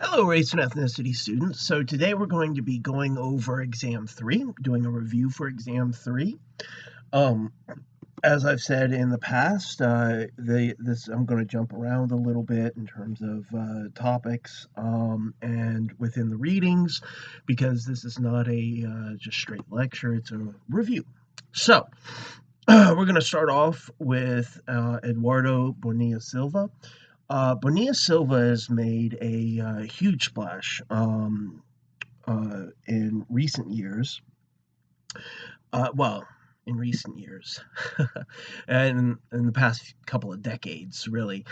Hello, race and ethnicity students. So today we're going to be going over exam three, doing a review for exam three. Um, as I've said in the past, I'm going to jump around a little bit in terms of topics and within the readings, because this is not a just straight lecture; it's a review. So we're going to start off with Eduardo Bonilla Silva. Bonilla Silva has made a huge splash in recent years. Well, in recent years, and in the past couple of decades, really,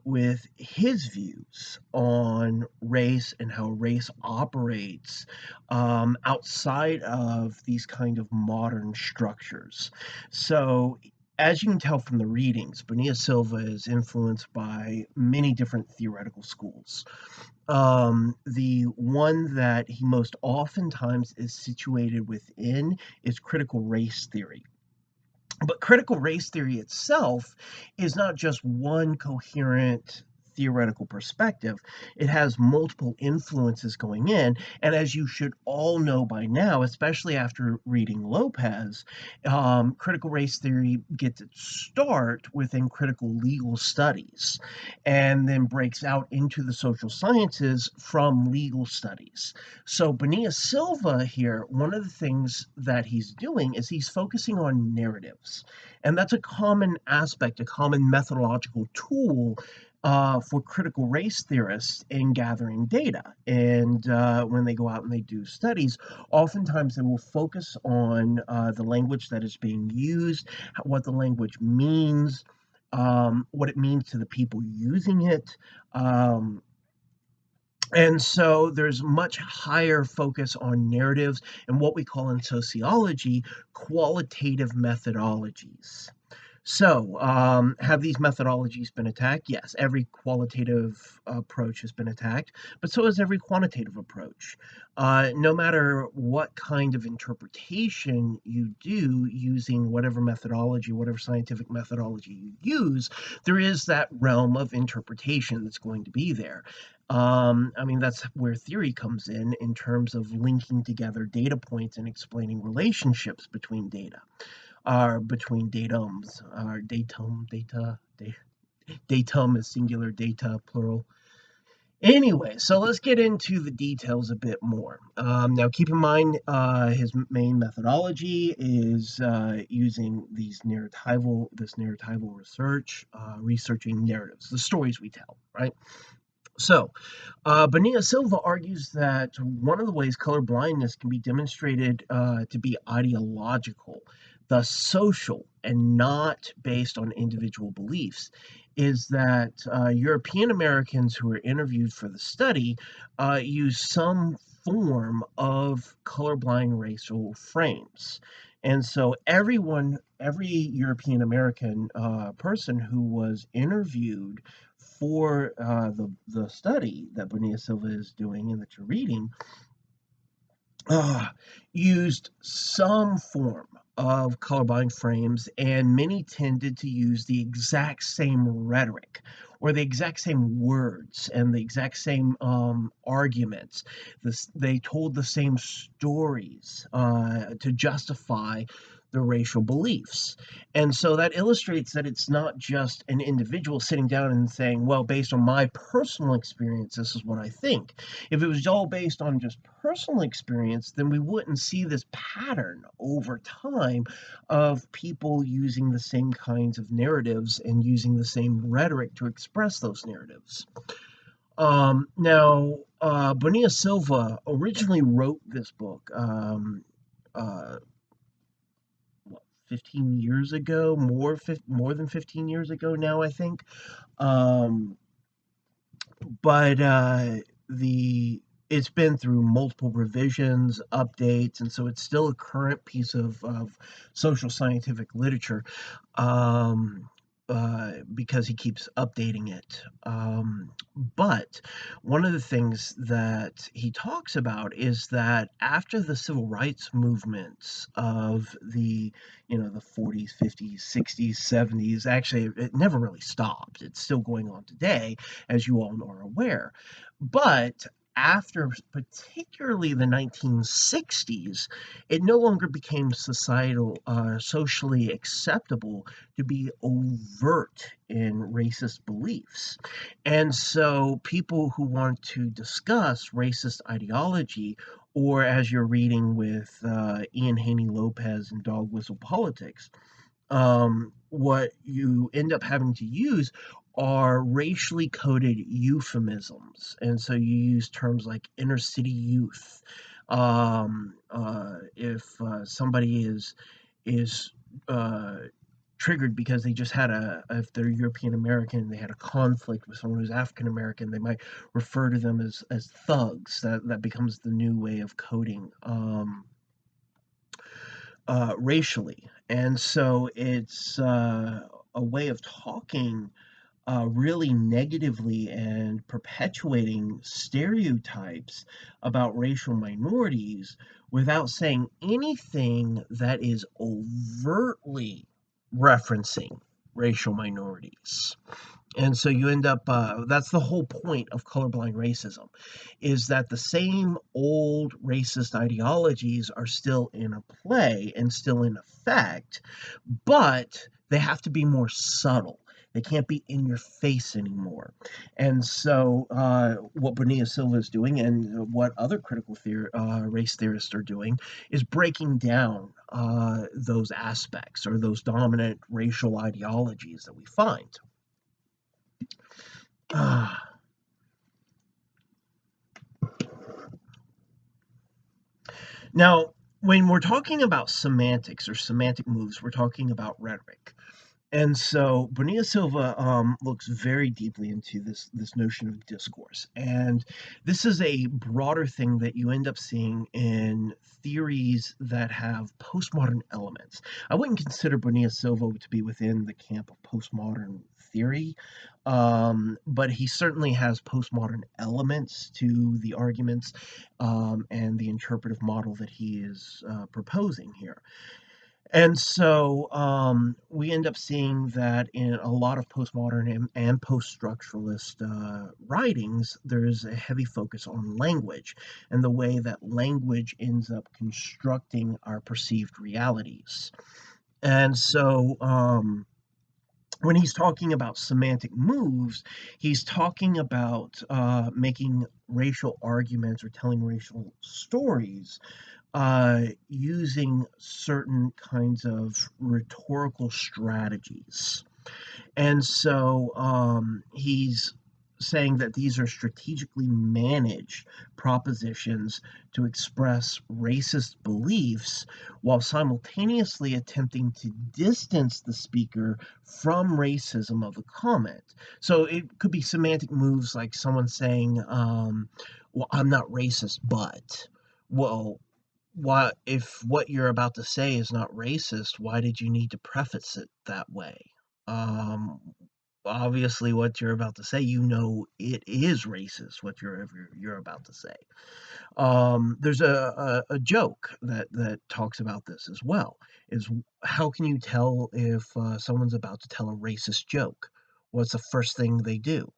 with his views on race and how race operates outside of these kind of modern structures. So, as you can tell from the readings, Bonilla Silva is influenced by many different theoretical schools. The one that he most oftentimes is situated within is critical race theory. But critical race theory itself is not just one coherent theoretical perspective. It has multiple influences going in. And as you should all know by now, especially after reading Lopez, critical race theory gets its start within critical legal studies and then breaks out into the social sciences from legal studies. So Bonilla Silva here, one of the things that he's doing is he's focusing on narratives. And that's a common aspect, a common methodological tool for critical race theorists in gathering data. And when they go out and they do studies, oftentimes they will focus on the language that is being used, what the language means, what it means to the people using it. Um, and so there's much higher focus on narratives and what we call in sociology qualitative methodologies. So, have these methodologies been attacked? Yes, every qualitative approach has been attacked, but so has every quantitative approach. No matter what kind of interpretation you do using whatever methodology, whatever scientific methodology you use, there is that realm of interpretation that's going to be there. I mean, that's where theory comes in terms of linking together data points and explaining relationships between data are between datums, or datum is singular, data plural. Anyway, so let's get into the details a bit more. Now, keep in mind, his main methodology is using this narratival research, researching narratives, the stories we tell, right? So, Bonilla Silva argues that one of the ways color blindness can be demonstrated to be ideological, thus social, and not based on individual beliefs, is that European Americans who were interviewed for the study use some form of colorblind racial frames. And so every European American person who was interviewed for the study that Bonilla Silva is doing and that you're reading, uh, used some form of colorblind frames, and many tended to use the exact same rhetoric or the exact same words and the exact same arguments. They told the same stories to justify the racial beliefs. And so that illustrates that it's not just an individual sitting down and saying, well, based on my personal experience, this is what I think. If it was all based on just personal experience, then we wouldn't see this pattern over time of people using the same kinds of narratives and using the same rhetoric to express those narratives. Bonilla Silva originally wrote this book uh, 15 years ago, more than 15 years ago now, I think. Um, but the it's been through multiple revisions, updates, and so it's still a current piece of social scientific literature. Um, because he keeps updating it. But one of the things that he talks about is that after the civil rights movements of the 40s, 50s, 60s, 70s, actually, it never really stopped. It's still going on today, as you all are aware. But after particularly the 1960s, it no longer became socially acceptable to be overt in racist beliefs. And so people who want to discuss racist ideology, or as you're reading with Ian Haney Lopez and Dog Whistle Politics, what you end up having to use are racially coded euphemisms. And so you use terms like inner city youth. If somebody is uh, triggered because they just had if they're European American, they had a conflict with someone who's African American, they might refer to them as thugs. That becomes the new way of coding racially. And so it's a way of talking really negatively and perpetuating stereotypes about racial minorities without saying anything that is overtly referencing racial minorities. And so you end up, that's the whole point of colorblind racism, is that the same old racist ideologies are still in a play and still in effect, but they have to be more subtle. They can't be in your face anymore. And so, what Bonilla Silva is doing, and what other race theorists are doing, is breaking down those aspects or those dominant racial ideologies that we find. Now, when we're talking about semantics or semantic moves, we're talking about rhetoric. And so Bonilla Silva looks very deeply into this notion of discourse, and this is a broader thing that you end up seeing in theories that have postmodern elements. I wouldn't consider Bonilla Silva to be within the camp of postmodern theory, but he certainly has postmodern elements to the arguments and the interpretive model that he is proposing here. And so we end up seeing that in a lot of postmodern and post structuralist writings, there's a heavy focus on language and the way that language ends up constructing our perceived realities. And so when he's talking about semantic moves, he's talking about making racial arguments or telling racial stories using certain kinds of rhetorical strategies. And so he's saying that these are strategically managed propositions to express racist beliefs while simultaneously attempting to distance the speaker from racism of the comment. So it could be semantic moves like someone saying, well, I'm not racist, but, well, why, if what you're about to say is not racist, why did you need to preface it that way? Um, Obviously, what you're about to say, it is racist. What you're about to say. There's a joke that talks about this as well. Is how can you tell if someone's about to tell a racist joke? What's the first thing they do?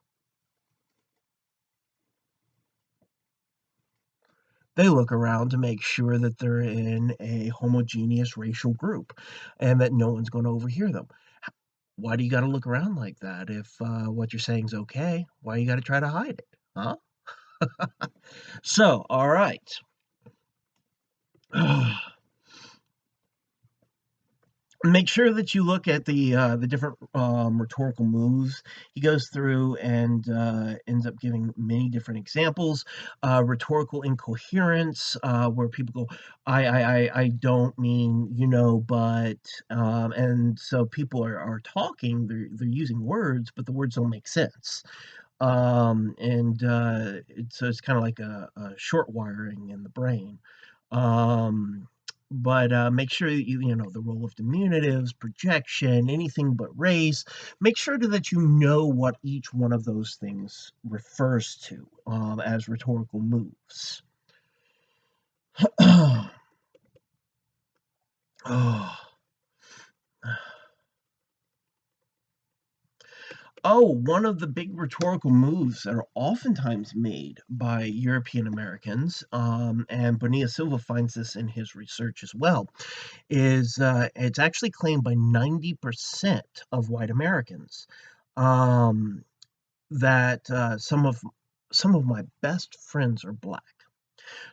They look around to make sure that they're in a homogeneous racial group and that no one's going to overhear them. Why do you got to look around like that if what you're saying is okay? Why you got to try to hide it? Huh? So, all right. Make sure that you look at the different rhetorical moves. He goes through and ends up giving many different examples. Rhetorical incoherence, where people go, I don't mean, but, and so people are talking, they're using words, but the words don't make sense. And so it's kind of like a short wiring in the brain. Um, but make sure that you know the role of diminutives, projection, anything but race. Make sure that you know what each one of those things refers to as rhetorical moves. Oh. Oh, one of the big rhetorical moves that are oftentimes made by European Americans, and Bonilla Silva finds this in his research as well, is it's actually claimed by 90% of white Americans um, that some of my best friends are black.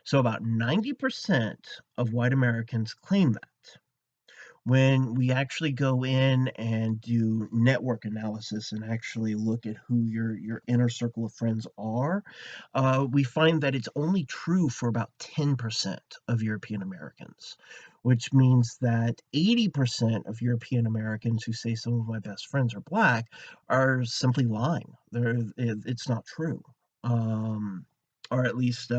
So about 90% of white Americans claim that. When we actually go in and do network analysis and actually look at who your inner circle of friends are, we find that it's only true for about 10% of European Americans, which means that 80% of European Americans who say some of my best friends are black are simply lying. It's not true. Or at least,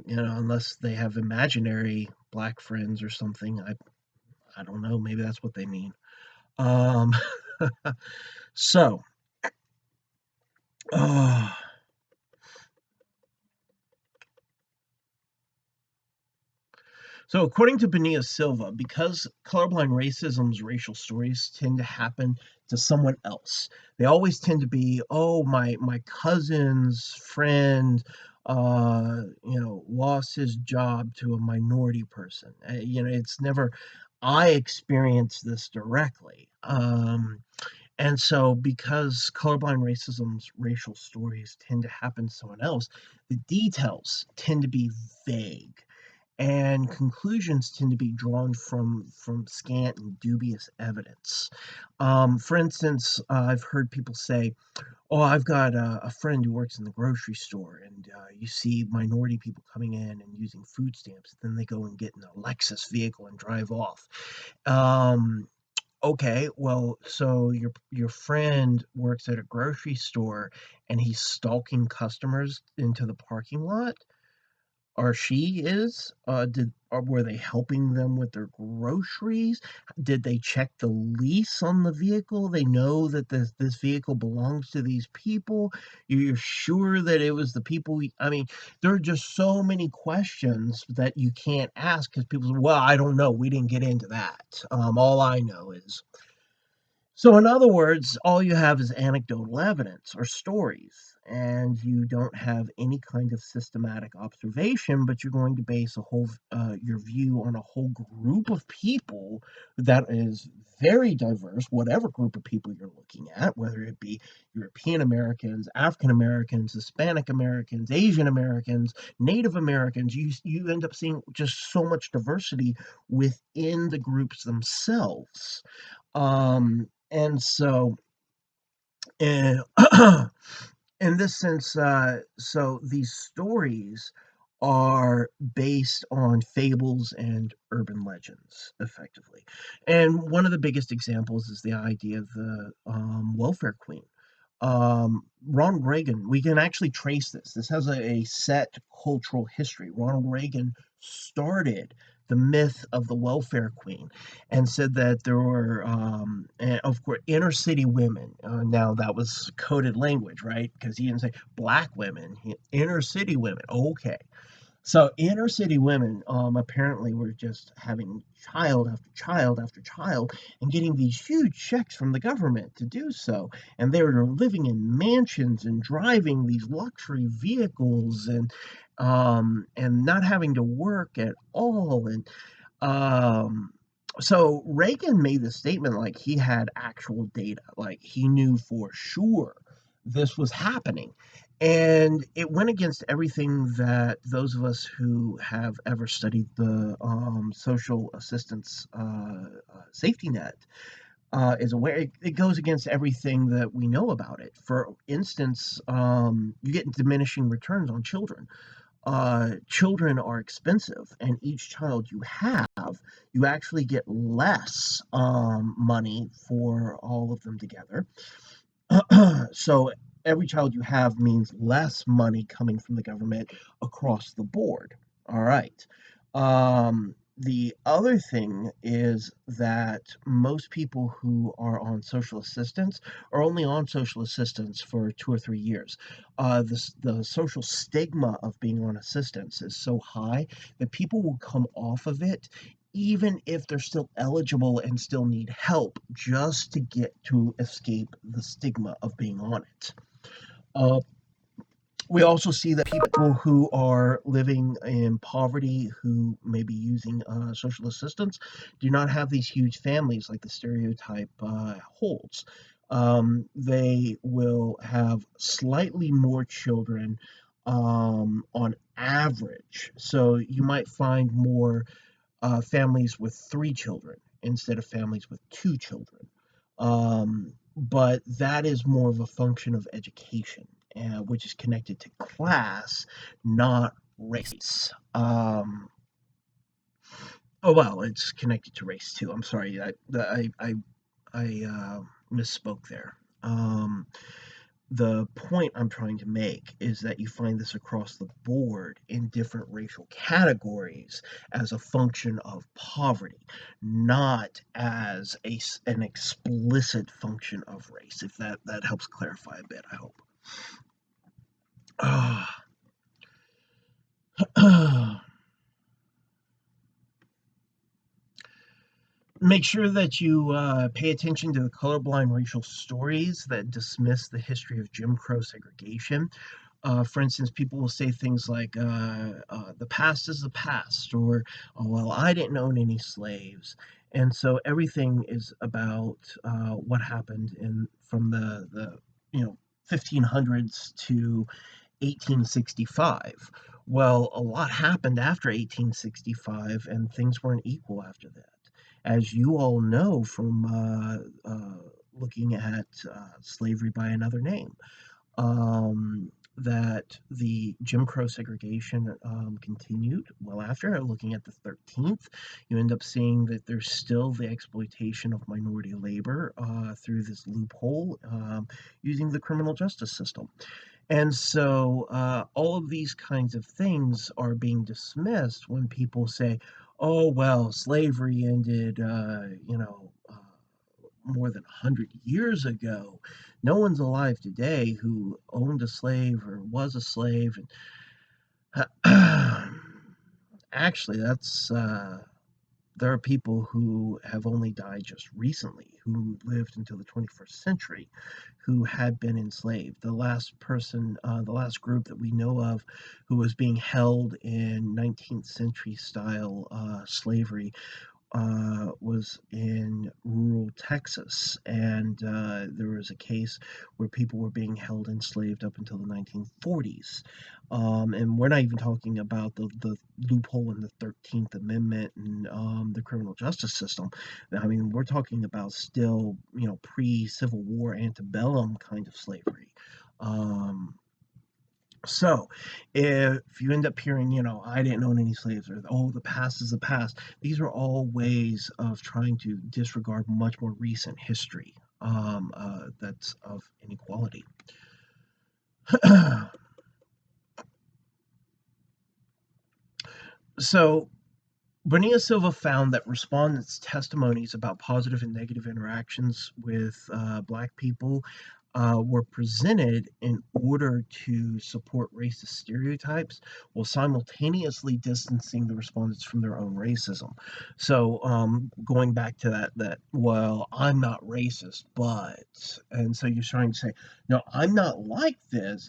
unless they have imaginary black friends or something. I don't know, maybe that's what they mean. Um, so, uh, so according to Bonilla Silva, because colorblind racism's racial stories tend to happen to someone else, they always tend to be, oh, my cousin's friend, lost his job to a minority person. It's never, I experienced this directly. And so, because colorblind racism's racial stories tend to happen to someone else, the details tend to be vague, and conclusions tend to be drawn from scant and dubious evidence. For instance, I've heard people say, "Oh, I've got a friend who works in the grocery store, and you see minority people coming in and using food stamps. Then they go and get in a Lexus vehicle and drive off." Um, Okay, well, so your friend works at a grocery store and he's stalking customers into the parking lot? Or she is? Were they helping them with their groceries? Did they check the lease on the vehicle? They know that this vehicle belongs to these people. You're sure that it was the people? I mean, there are just so many questions that you can't ask because people say, "Well, I don't know. We didn't get into that. All I know is." So, in other words, all you have is anecdotal evidence or stories, and you don't have any kind of systematic observation, but you're going to base your view on a whole group of people that is very diverse, whatever group of people you're looking at, whether it be European Americans, African Americans, Hispanic Americans, Asian Americans, Native Americans. You end up seeing just so much diversity within the groups themselves. And so, in, in this sense, so these stories are based on fables and urban legends, effectively. And one of the biggest examples is the idea of the welfare queen. Ronald Reagan, we can actually trace this. This has a set cultural history. Ronald Reagan started the myth of the welfare queen and said that there were, of course, inner city women. Now, that was coded language, right? Because he didn't say black women, inner city women. Okay. So inner city women apparently were just having child after child after child and getting these huge checks from the government to do so. And they were living in mansions and driving these luxury vehicles and not having to work at all. And um, so Reagan made the statement like he had actual data, like he knew for sure this was happening. And it went against everything that those of us who have ever studied the social assistance safety net is aware. It goes against everything that we know about it. For instance, you get diminishing returns on children. Children are expensive, and each child you have, you actually get less money for all of them together. So every child you have means less money coming from the government across the board. All right. The other thing is that most people who are on social assistance are only on social assistance for 2 or 3 years. The social stigma of being on assistance is so high that people will come off of it even if they're still eligible and still need help just to get to escape the stigma of being on it. Uh, we also see that people who are living in poverty, who may be using social assistance, do not have these huge families like the stereotype holds. They will have slightly more children on average. So you might find more families with 3 children instead of families with 2 children. But that is more of a function of education, which is connected to class, not race. Oh well, it's connected to race too. I'm sorry, I misspoke there. Um, the point I'm trying to make is that you find this across the board in different racial categories as a function of poverty, not as an explicit function of race. If that helps clarify a bit, I hope. Make sure that you pay attention to the colorblind racial stories that dismiss the history of Jim Crow segregation. For instance, people will say things like, the past is the past, or, oh, well, I didn't own any slaves. And so everything is about what happened from the 1500s to 1865. Well, a lot happened after 1865, and things weren't equal after that. As you all know from looking at slavery by another name, that the Jim Crow segregation continued well after. Looking at the 13th, you end up seeing that there's still the exploitation of minority labor through this loophole using the criminal justice system. And so all of these kinds of things are being dismissed when people say, oh, well, slavery ended, more than 100 years ago. No one's alive today who owned a slave or was a slave. And actually, there are people who have only died just recently who lived until the 21st century who had been enslaved. The last group that we know of who was being held in 19th century style slavery was in rural Texas, and there was a case where people were being held enslaved up until the 1940s. And we're not even talking about the loophole in the 13th Amendment and the criminal justice system. I mean, we're talking about still, pre-Civil War antebellum kind of slavery. Um, so, if you end up hearing, I didn't own any slaves, or, oh, the past is the past, these are all ways of trying to disregard much more recent history that's of inequality. So, Bonilla Silva found that respondents' testimonies about positive and negative interactions with Black people were presented in order to support racist stereotypes while simultaneously distancing the respondents from their own racism. So, going back to that, well, I'm not racist, and so you're trying to say, no, I'm not like this.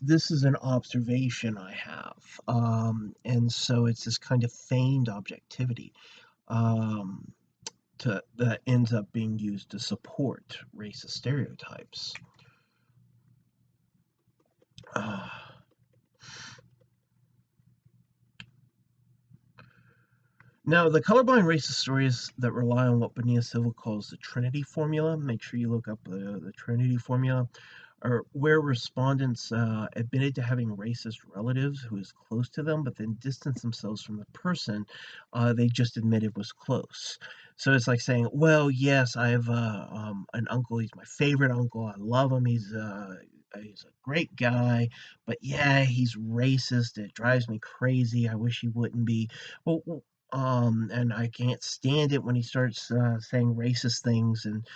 This is an observation I have. And so it's this kind of feigned objectivity um, that ends up being used to support racist stereotypes. Uh, Now, the colorblind racist stories that rely on what Bonilla Silva calls the Trinity formula, make sure you look up the Trinity formula, are where respondents admitted to having racist relatives who is close to them, but then distance themselves from the person they just admitted was close. So it's like saying, well, yes, I have an uncle. He's my favorite uncle. I love him. he's a great guy, but yeah, he's racist. It drives me crazy. I wish he wouldn't be. Well, and I can't stand it when he starts saying racist things. And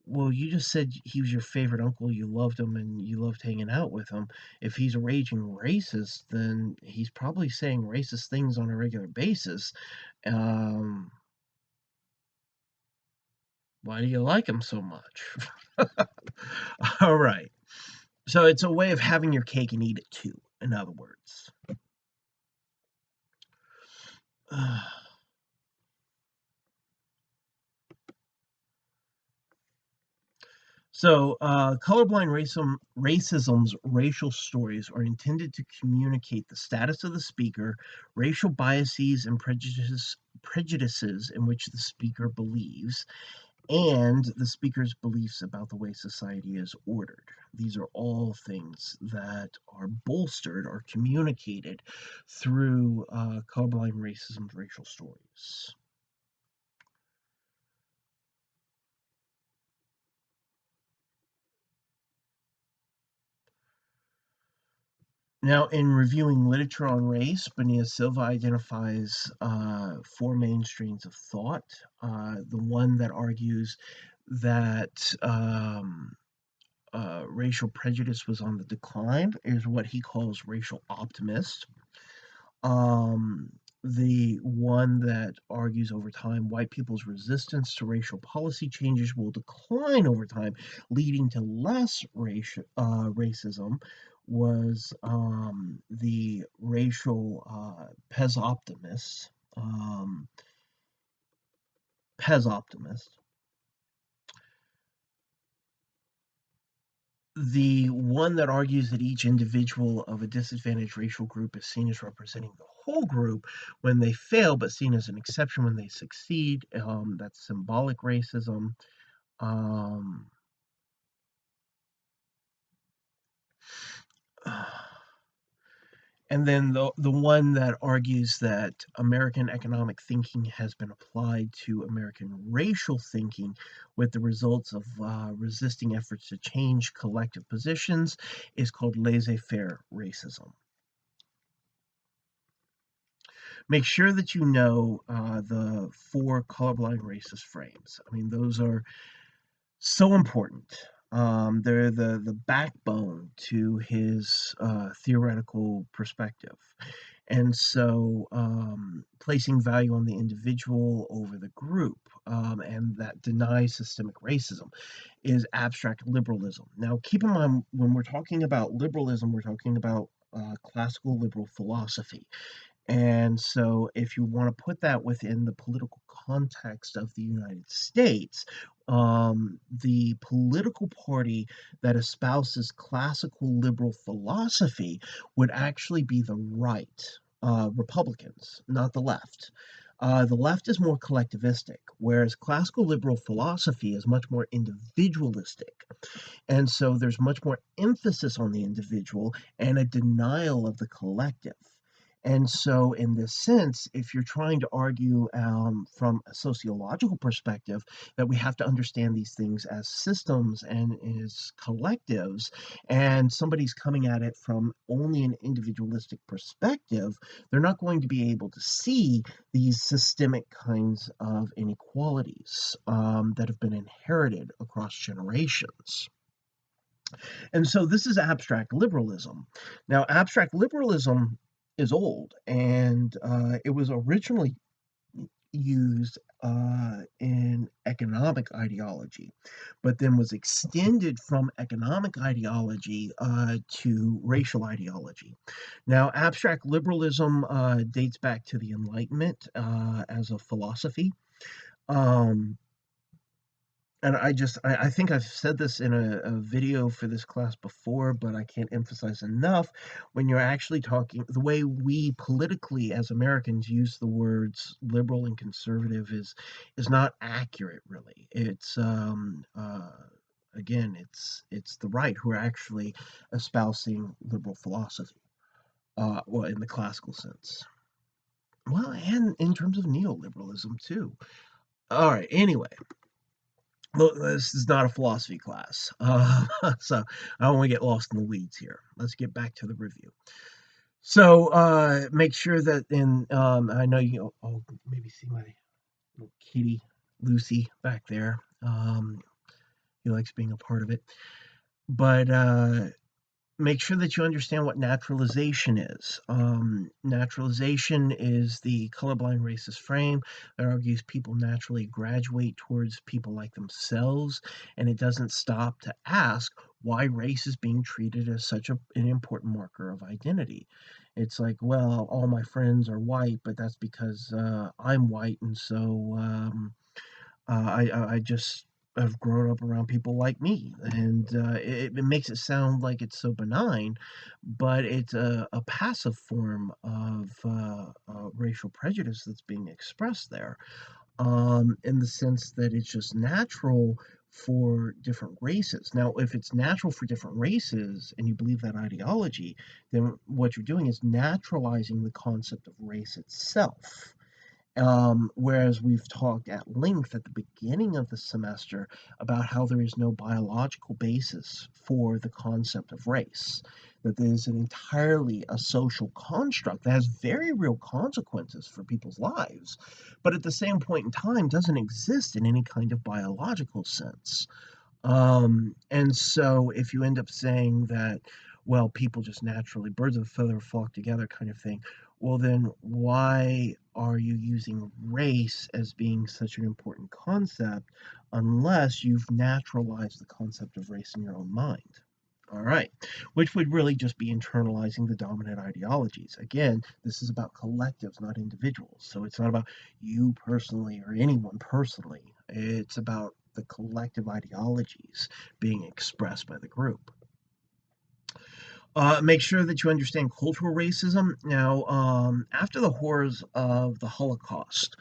well, you just said he was your favorite uncle. You loved him, and you loved hanging out with him. If he's a raging racist, then he's probably saying racist things on a regular basis. Um, why do you like him so much? All right. So it's a way of having your cake and eat it too, in other words. So, colorblind racism's racial stories are intended to communicate the status of the speaker, racial biases and prejudices in which the speaker believes, and the speaker's beliefs about the way society is ordered. These are all things that are bolstered or communicated through colorblind racism's racial stories. Now, in reviewing literature on race, Bonilla Silva identifies four main strains of thought. The one that argues that racial prejudice was on the decline is what he calls racial optimist. Um, the one that argues over time white people's resistance to racial policy changes will decline over time, leading to less racism, was the racial Pez optimist. Um, Pez optimist. The one that argues that each individual of a disadvantaged racial group is seen as representing the whole group when they fail, but seen as an exception when they succeed. That's symbolic racism. Um, and then the one that argues that American economic thinking has been applied to American racial thinking with the results of resisting efforts to change collective positions is called laissez-faire racism. Make sure that you know the four colorblind racist frames. I mean, those are so important. They're the backbone to his theoretical perspective. And so, placing value on the individual over the group, and that denies systemic racism, is abstract liberalism. Now, keep in mind when we're talking about liberalism, we're talking about classical liberal philosophy. And so, if you want to put that within the political context of the United States, the political party that espouses classical liberal philosophy would actually be the right, Republicans, not the left. The left is more collectivistic, whereas classical liberal philosophy is much more individualistic. And so there's much more emphasis on the individual and a denial of the collective. And so, in this sense, if you're trying to argue from a sociological perspective that we have to understand these things as systems and as collectives, and somebody's coming at it from only an individualistic perspective, they're not going to be able to see these systemic kinds of inequalities that have been inherited across generations. And so this is abstract liberalism. Now, abstract liberalism is old, and it was originally used in economic ideology, but then was extended from economic ideology to racial ideology. Now, abstract liberalism dates back to the Enlightenment as a philosophy. Um, and I think I've said this in a video for this class before, but I can't emphasize enough when you're actually talking the way we politically as Americans use the words liberal and conservative is not accurate really. It's again, it's the right who are actually espousing liberal philosophy. Well, in the classical sense. Well, and in terms of neoliberalism too. All right, anyway. Look, this is not a philosophy class, so I don't want to get lost in the weeds here. Let's get back to the review. So make sure that I know you. Oh, maybe see my little kitty Lucy back there. He likes being a part of it, but make sure that you understand what naturalization is. Naturalization is the colorblind racist frame that argues people naturally graduate towards people like themselves, and it doesn't stop to ask why race is being treated as such an important marker of identity. It's like, well, all my friends are white, but that's because I'm white, and so I just have grown up around people like me, and it makes it sound like it's so benign, but it's a passive form of racial prejudice that's being expressed there, in the sense that it's just natural for different races. Now, if it's natural for different races and you believe that ideology, then what you're doing is naturalizing the concept of race itself. Whereas we've talked at length at the beginning of the semester about how there is no biological basis for the concept of race, that there's an entirely a social construct that has very real consequences for people's lives, but at the same point in time doesn't exist in any kind of biological sense. And so if you end up saying that, well, people just naturally, birds of a feather flock together kind of thing, well, then why are you using race as being such an important concept unless you've naturalized the concept of race in your own mind? All right, which would really just be internalizing the dominant ideologies. Again, this is about collectives, not individuals. So it's not about you personally or anyone personally. It's about the collective ideologies being expressed by the group. Make sure that you understand cultural racism. Now, after the horrors of the Holocaust,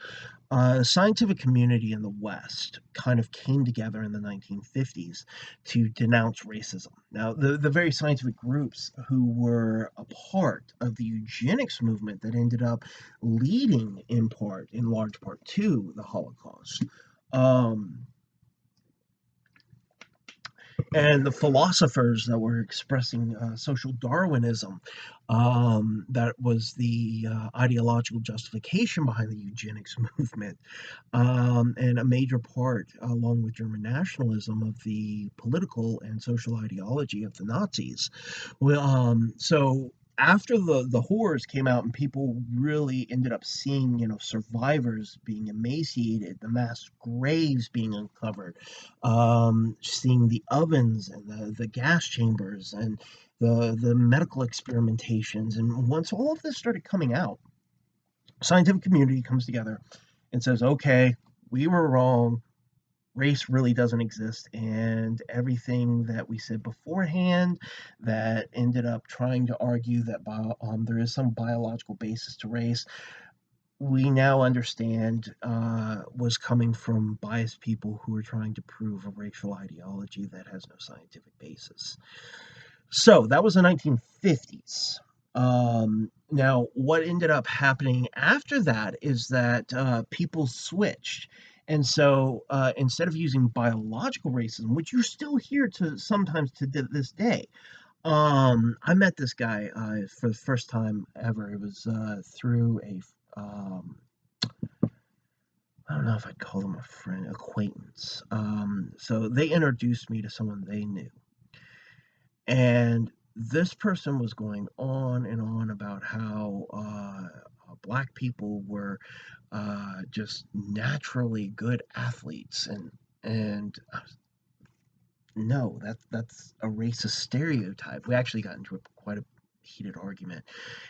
the scientific community in the West kind of came together in the 1950s to denounce racism. Now, the very scientific groups who were a part of the eugenics movement that ended up leading, in large part, to the Holocaust. Um, and the philosophers that were expressing social Darwinism, that was the ideological justification behind the eugenics movement, and a major part, along with German nationalism, of the political and social ideology of the Nazis. Well, so after the horrors came out and people really ended up seeing, survivors being emaciated, the mass graves being uncovered, seeing the ovens and the gas chambers and the medical experimentations, and once all of this started coming out, scientific community comes together and says, okay, we were wrong. Race really doesn't exist. And everything that we said beforehand that ended up trying to argue that there is some biological basis to race, we now understand was coming from biased people who are trying to prove a racial ideology that has no scientific basis. So that was the 1950s. Now, what ended up happening after that is that people switched. And so instead of using biological racism, which you still hear to sometimes to this day, I met this guy for the first time ever. It was through I don't know if I'd call them a friend, acquaintance. So they introduced me to someone they knew. And this person was going on and on about how black people were just naturally good athletes, and no, that's a racist stereotype. We actually got into quite a heated argument,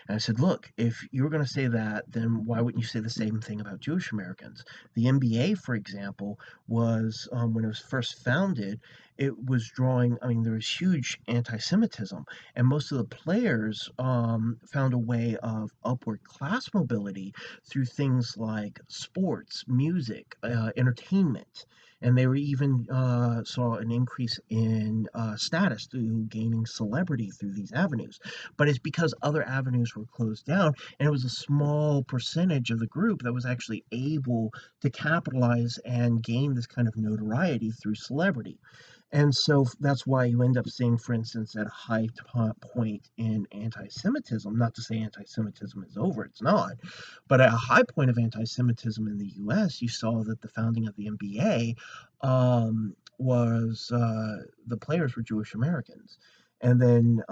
and I said, look, if you were going to say that, then why wouldn't you say the same thing about Jewish Americans? The NBA, for example, was when it was first founded, it was drawing, I mean, there was huge anti-Semitism, and most of the players found a way of upward class mobility through things like sports, music, entertainment. And they were even saw an increase in status through gaining celebrity through these avenues. But it's because other avenues were closed down, and it was a small percentage of the group that was actually able to capitalize and gain this kind of notoriety through celebrity. And so that's why you end up seeing, for instance, at a high point in anti Semitism, not to say anti Semitism is over, it's not, but at a high point of anti Semitism in the US, you saw that the founding of the NBA was the players were Jewish Americans. And then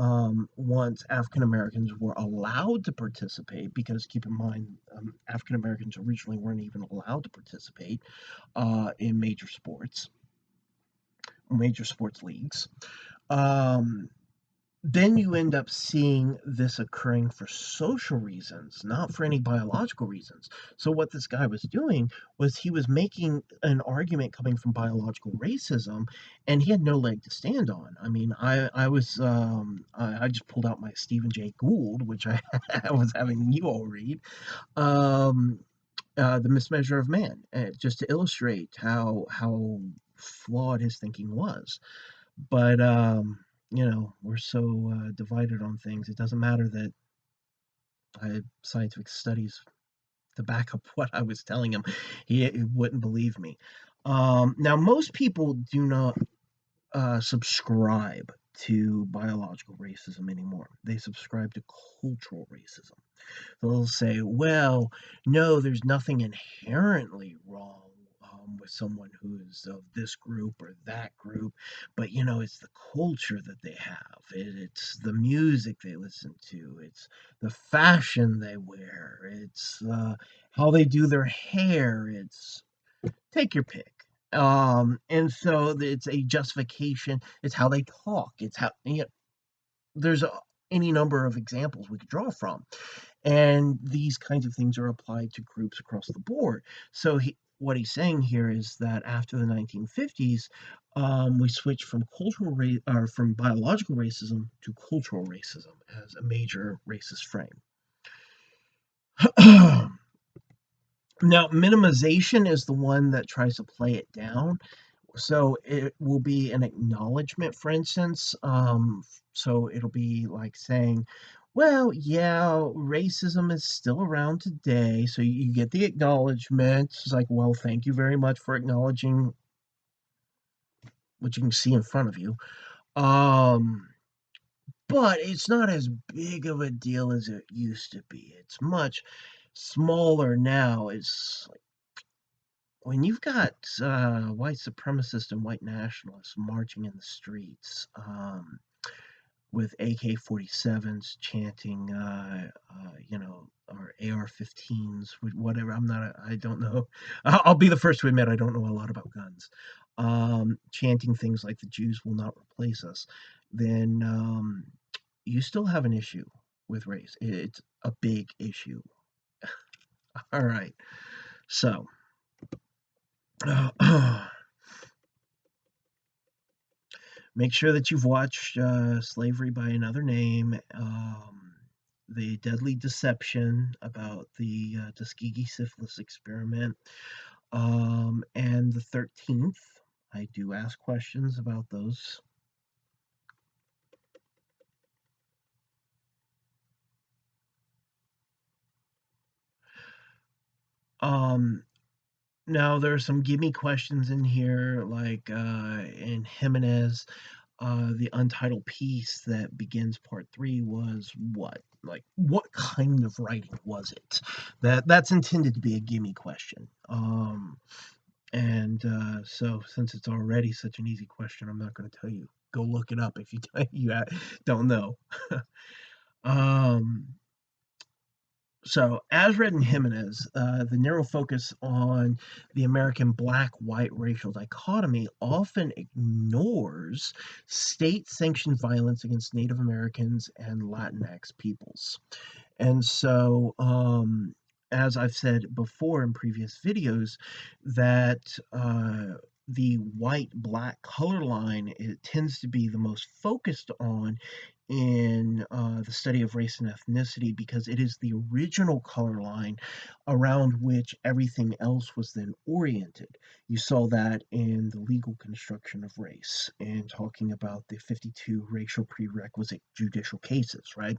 once African Americans were allowed to participate, because keep in mind, African Americans originally weren't even allowed to participate in major sports leagues. Um, then you end up seeing this occurring for social reasons, not for any biological reasons. So what this guy was doing was he was making an argument coming from biological racism, and he had no leg to stand on. I mean, I just pulled out my Stephen Jay Gould, which I was having you all read, um, the mismeasure of man, just to illustrate how flawed his thinking was. But we're so divided on things. It doesn't matter that I had scientific studies to back up what I was telling him. He wouldn't believe me. Now, most people do not subscribe to biological racism anymore. They subscribe to cultural racism. They'll say, well, no, there's nothing inherently wrong with someone who is of this group or that group, but it's the culture that they have. It's the music they listen to. It's the fashion they wear. It's how they do their hair. It's take your pick. And so it's a justification. It's how they talk. It's how there's any number of examples we could draw from. And these kinds of things are applied to groups across the board. So what he's saying here is that after the 1950s, we switched from from biological racism to cultural racism as a major racist frame. Now, minimization is the one that tries to play it down. So it will be an acknowledgement, for instance. So it'll be like saying, well, yeah, racism is still around today. So you get the acknowledgement. It's like, well, thank you very much for acknowledging what you can see in front of you. Um, but it's not as big of a deal as it used to be. It's much smaller now. It's when you've got white supremacists and white nationalists marching in the streets with AK-47s chanting, or AR-15s, whatever. I don't know. I'll be the first to admit I don't know a lot about guns. Chanting things like the Jews will not replace us, then you still have an issue with race. It's a big issue. All right. So, make sure that you've watched Slavery by Another Name, The Deadly Deception about the Tuskegee syphilis experiment, and The 13th. I do ask questions about those. Now, there are some gimme questions in here, like in Jimenez. The untitled piece that begins part 3 was what? Like, what kind of writing was it? That's intended to be a gimme question. And so, since it's already such an easy question, I'm not going to tell you. Go look it up if you don't know. um, so, as read in Jimenez, the narrow focus on the American black-white racial dichotomy often ignores state-sanctioned violence against Native Americans and Latinx peoples. And so, as I've said before in previous videos, that the white-black color line, it tends to be the most focused on in the study of race and ethnicity because it is the original color line around which everything else was then oriented. You saw that in the legal construction of race and talking about the 52 racial prerequisite judicial cases, right?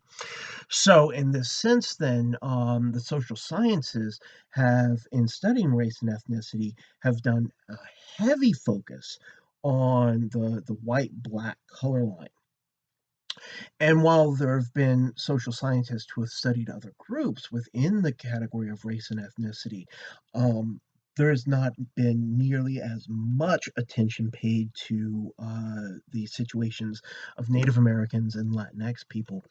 So, in this sense, then, the social sciences have, in studying race and ethnicity, have done a heavy focus on the white black color line. And while there have been social scientists who have studied other groups within the category of race and ethnicity, um, there has not been nearly as much attention paid to the situations of Native Americans and Latinx people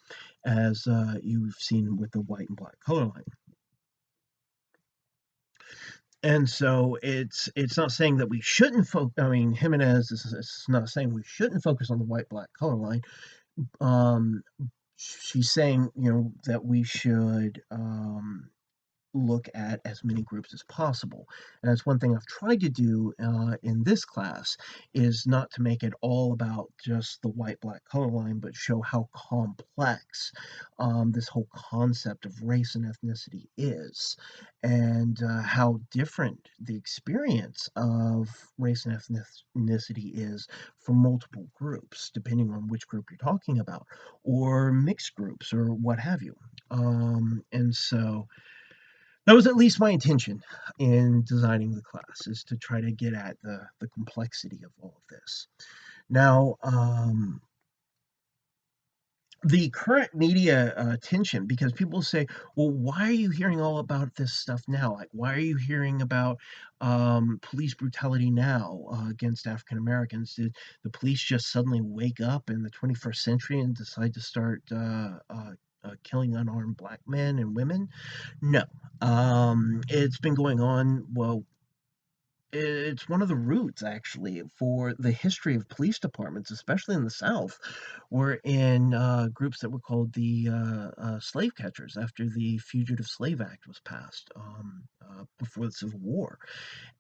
as you've seen with the white and black color line. And so it's not saying that we shouldn't focus. I mean, Jimenez is not saying we shouldn't focus on the white black color line. Um, she's saying, that we should look at as many groups as possible. And that's one thing I've tried to do in this class is not to make it all about just the white-black color line, but show how complex this whole concept of race and ethnicity is, and how different the experience of race and ethnicity is for multiple groups, depending on which group you're talking about, or mixed groups, or what have you. And so that was at least my intention in designing the class, is to try to get at the complexity of all of this. Now, the current media attention, because people say, well, why are you hearing all about this stuff now? Like, why are you hearing about police brutality now against African Americans? Did the police just suddenly wake up in the 21st century and decide to start killing unarmed black men and women? No. It's been going on, well, it's one of the roots actually for the history of police departments, especially in the South, were in groups that were called the slave catchers after the Fugitive Slave Act was passed before the Civil War.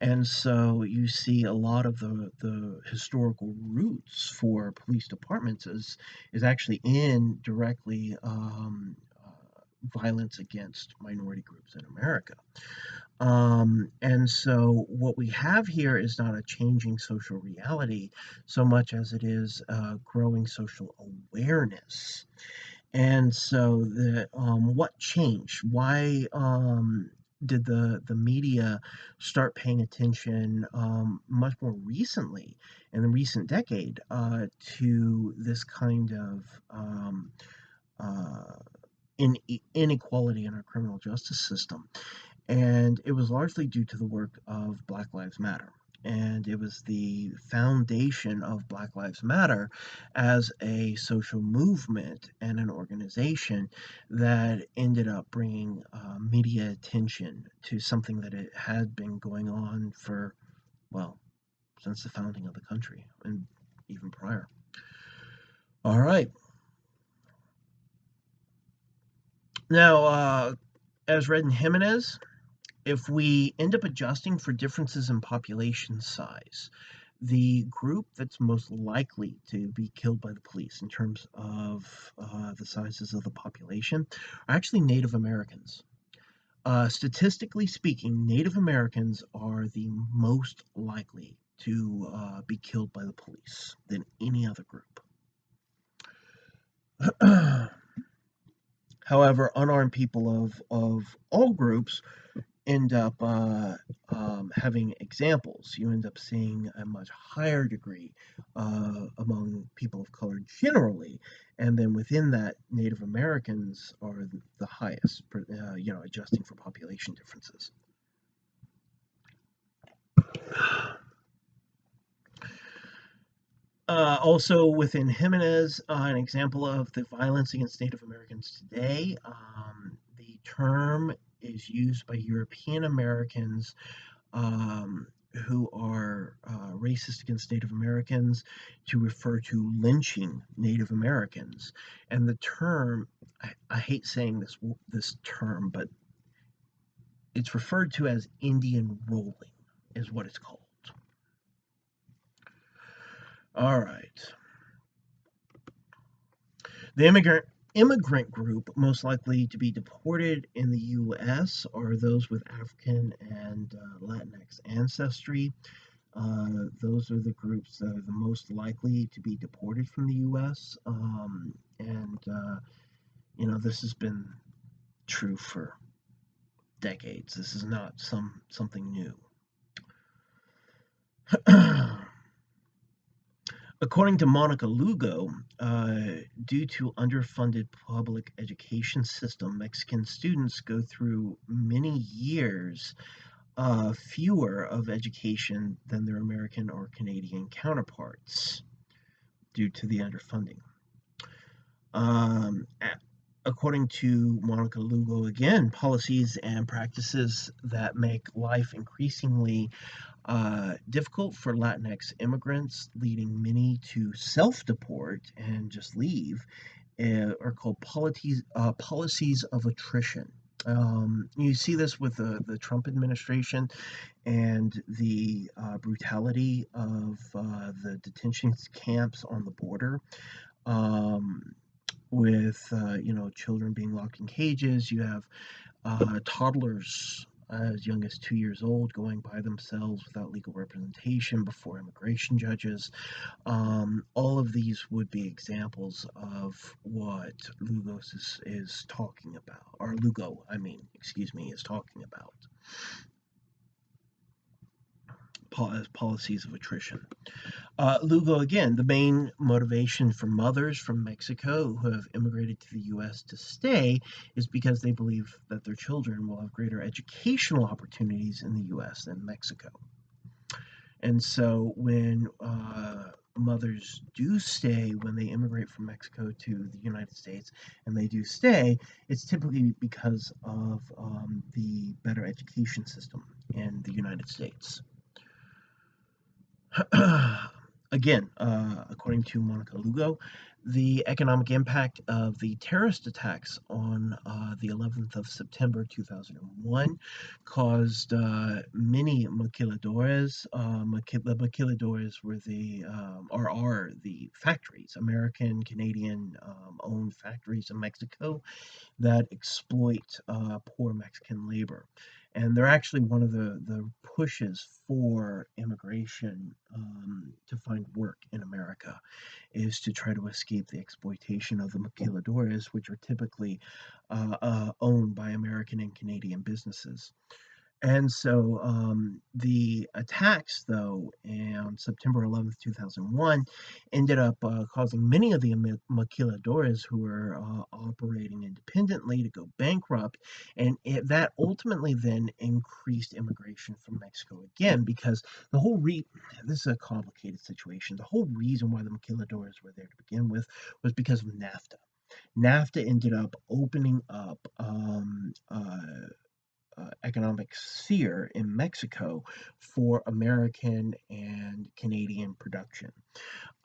And so you see a lot of the historical roots for police departments is actually in directly violence against minority groups in America. And so what we have here is not a changing social reality so much as it is growing social awareness. And so what changed? Why did the media start paying attention much more recently in the recent decade to this kind of uh, inequality in our criminal justice system? And it was largely due to the work of Black Lives Matter. And it was the foundation of Black Lives Matter as a social movement and an organization that ended up bringing media attention to something that it had been going on for, well, since the founding of the country and even prior. All right. Now, as read in Jimenez, if we end up adjusting for differences in population size, the group that's most likely to be killed by the police in terms of the sizes of the population are actually Native Americans. Statistically speaking, Native Americans are the most likely to be killed by the police than any other group. However, unarmed people of all groups end up having examples. You end up seeing a much higher degree among people of color generally, and then within that, Native Americans are the highest, adjusting for population differences. Also within Jimenez, an example of the violence against Native Americans today, the term is used by European Americans who are racist against Native Americans to refer to lynching Native Americans. And the term, I hate saying this term, but it's referred to as Indian rolling, is what it's called. All right. The immigrant group most likely to be deported in the U.S. are those with African and Latinx ancestry. Those are the groups that are the most likely to be deported from the U.S. And this has been true for decades. This is not something new. According to Monica Lugo, due to underfunded public education system, Mexican students go through many years fewer of education than their American or Canadian counterparts due to the underfunding. Um, According to Monica Lugo, again, policies and practices that make life increasingly difficult for Latinx immigrants, leading many to self deport and just leave, are called policies of attrition. You see this with the Trump administration and the brutality of the detention camps on the border. Um, with children being locked in cages, you have toddlers as young as 2 years old going by themselves without legal representation before immigration judges. All of these would be examples of what Lugos is talking about, or Lugo, I mean, excuse me, is talking about. Policies of attrition. Lugo, again, the main motivation for mothers from Mexico who have immigrated to the U.S. to stay is because they believe that their children will have greater educational opportunities in the U.S. than Mexico. And so when mothers do stay, when they immigrate from Mexico to the United States, and they do stay, it's typically because of the better education system in the United States. Again, according to Monica Lugo, the economic impact of the terrorist attacks on the 11th of September 2001 caused many maquiladores. The maquiladores were are the factories, American, Canadian owned factories in Mexico that exploit poor Mexican labor. And they're actually one of the pushes for immigration to find work in America is to try to escape the exploitation of the maquiladores, which are typically owned by American and Canadian businesses. And so the attacks, though, on September 11th, 2001, ended up causing many of the maquiladores who were operating independently to go bankrupt. And that ultimately then increased immigration from Mexico again, because the whole this is a complicated situation. The whole reason why the maquiladores were there to begin with was because of NAFTA. NAFTA ended up opening up economic sphere in Mexico for American and Canadian production.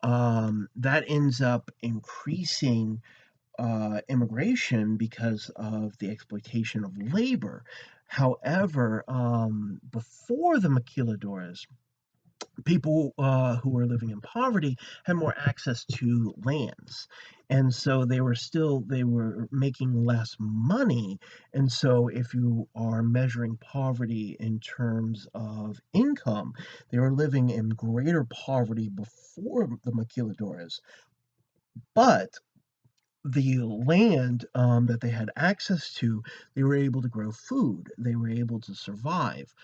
That ends up increasing immigration because of the exploitation of labor. However, before the maquiladores, people who were living in poverty had more access to lands, and so they were making less money. And so if you are measuring poverty in terms of income, they were living in greater poverty before the maquiladores. But the land that they had access to, they were able to grow food. They were able to survive.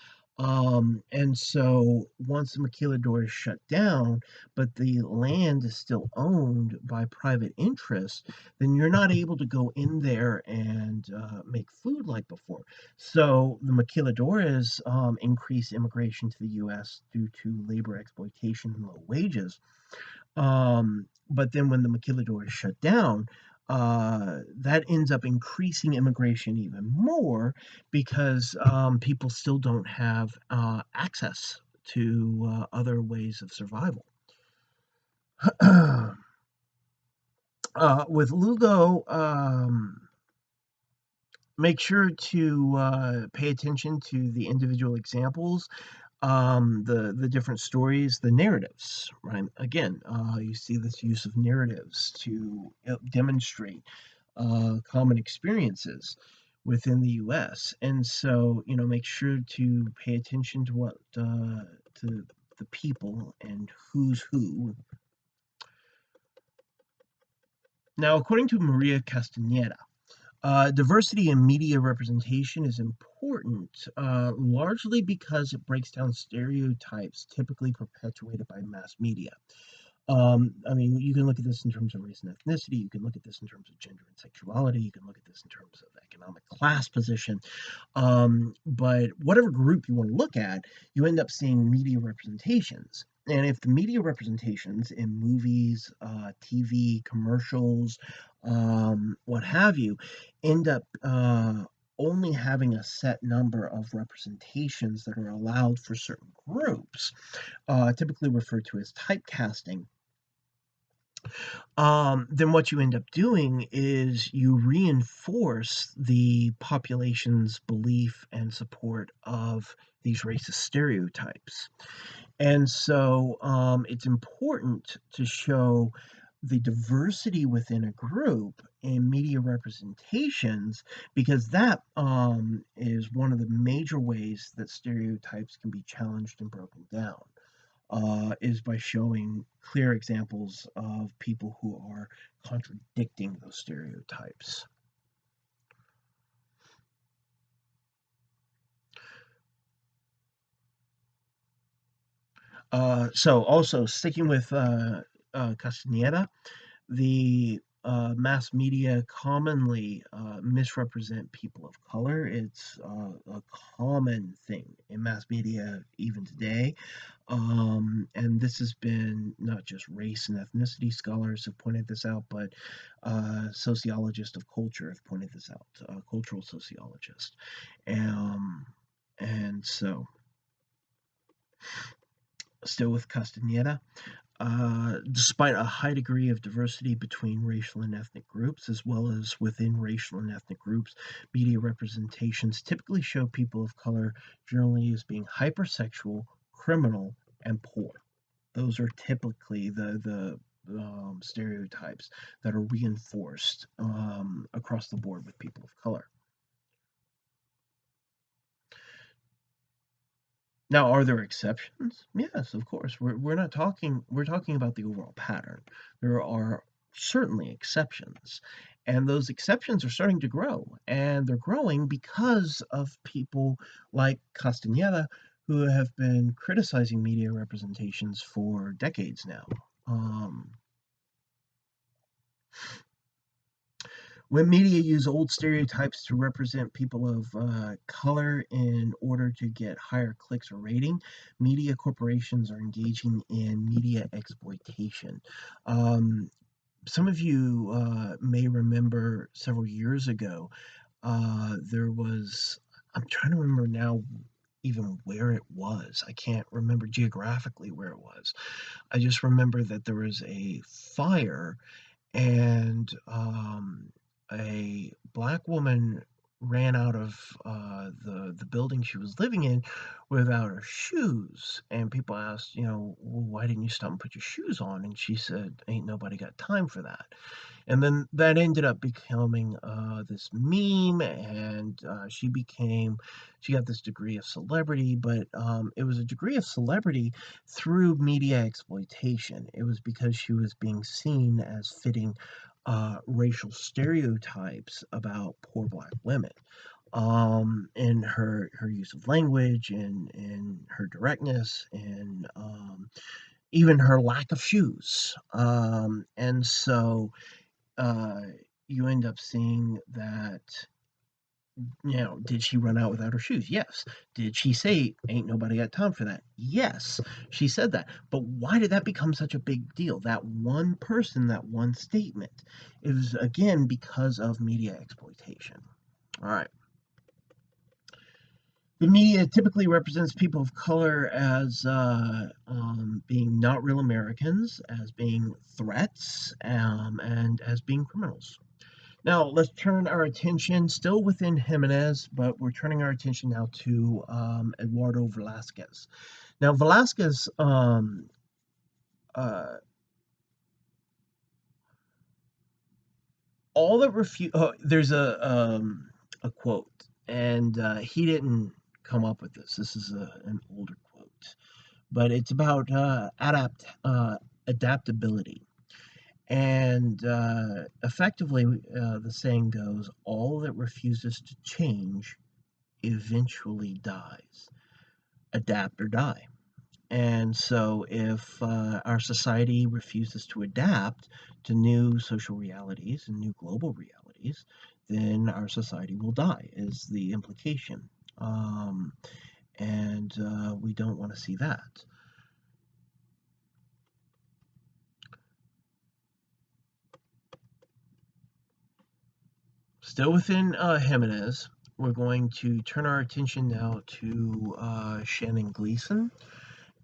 And so once the maquiladora shut down, but the land is still owned by private interests, then you're not able to go in there and make food like before. So the maquiladoras increased immigration to the U.S. due to labor exploitation and low wages. But then when the maquiladora shut down, that ends up increasing immigration even more because people still don't have access to other ways of survival. With Lugo, make sure to pay attention to the individual examples The different stories, the narratives, right? Again, you see this use of narratives to demonstrate common experiences within the U.S. And so, make sure to pay attention to what to the people and who's who. Now, according to Maria Castaneda, diversity in media representation is important, largely because it breaks down stereotypes typically perpetuated by mass media. I mean, you can look at this in terms of race and ethnicity. You can look at this in terms of gender and sexuality. You can look at this in terms of economic class position. But whatever group you want to look at, you end up seeing media representations. And if the media representations in movies, TV, commercials, what have you, end up only having a set number of representations that are allowed for certain groups, typically referred to as typecasting, then what you end up doing is you reinforce the population's belief and support of these racist stereotypes. And so it's important to show the diversity within a group in media representations because that is one of the major ways that stereotypes can be challenged and broken down, is by showing clear examples of people who are contradicting those stereotypes. So, also sticking with Castaneda, the mass media commonly misrepresent people of color. It's a common thing in mass media even today. And this has been not just race and ethnicity scholars have pointed this out, but sociologists of culture have pointed this out, cultural sociologists. Um, and so, still with Castaneda, despite a high degree of diversity between racial and ethnic groups, as well as within racial and ethnic groups, media representations typically show people of color generally as being hypersexual, criminal, and poor. Those are typically the stereotypes that are reinforced across the board with people of color. Now, are there exceptions? Yes, of course. We're not talking, we're talking about the overall pattern. There are certainly exceptions, and those exceptions are starting to grow, and they're growing because of people like Castaneda who have been criticizing media representations for decades now. Um, When media use old stereotypes to represent people of color in order to get higher clicks or rating, media corporations are engaging in media exploitation. Um, some of you may remember several years ago, there was, I'm trying to remember now even where it was. I can't remember geographically where it was. I just remember that there was a fire and a black woman ran out of the building she was living in without her shoes, and people asked, well, why didn't you stop and put your shoes on? And she said, ain't nobody got time for that. And then that ended up becoming this meme, and she got this degree of celebrity, but it was a degree of celebrity through media exploitation. It was because she was being seen as fitting racial stereotypes about poor black women. In her use of language and her directness and even her lack of shoes. And so uh, you end up seeing that, did she run out without her shoes? Yes. Did she say, ain't nobody got time for that? Yes, she said that. But why did that become such a big deal? That one person, that one statement. It was, again, because of media exploitation. All right. The media typically represents people of color as being not real Americans, as being threats, and as being criminals. Now let's turn our attention, still within Jimenez, but we're turning our attention now to Eduardo Velasquez. Now Velasquez, uh, all that refute. There's a quote, and he didn't come up with this. This is an older quote, but it's about adaptability. And effectively, the saying goes, all that refuses to change eventually dies. Adapt or die. And so, if our society refuses to adapt to new social realities and new global realities, then our society will die, is the implication. Um, and we don't want to see that. Still within Jimenez, we're going to turn our attention now to Shannon Gleason.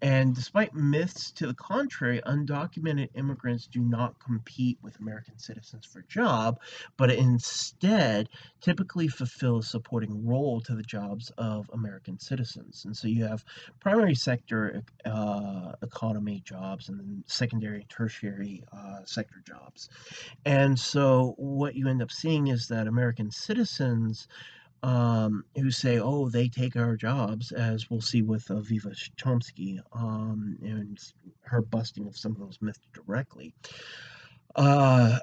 And despite myths to the contrary, undocumented immigrants do not compete with American citizens for a job, but instead typically fulfill a supporting role to the jobs of American citizens. And so you have primary sector economy jobs and then secondary and tertiary sector jobs. And so what you end up seeing is that American citizens who say, "Oh, they take our jobs," as we'll see with Viva Chomsky, and her busting of some of those myths directly. Uh,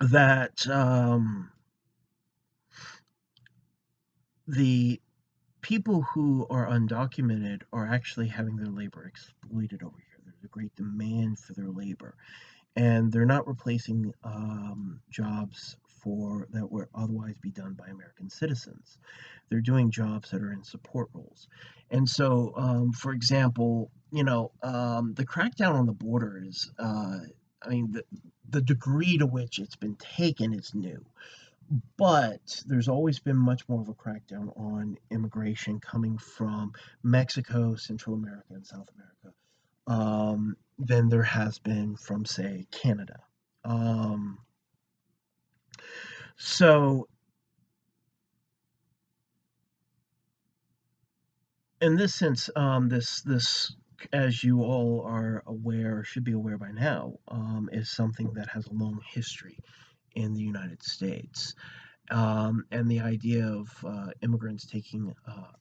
that the people who are undocumented are actually having their labor exploited over here. There's a great demand for their labor, and they're not replacing jobs for that would otherwise be done by American citizens. They're doing jobs that are in support roles. And so, for example, the crackdown on the border is, I mean, the degree to which it's been taken is new, but there's always been much more of a crackdown on immigration coming from Mexico, Central America, and South America than there has been from, say, Canada. Um, so, in this sense, this, as you all are aware, should be aware by now, is something that has a long history in the United States. And the idea of immigrants taking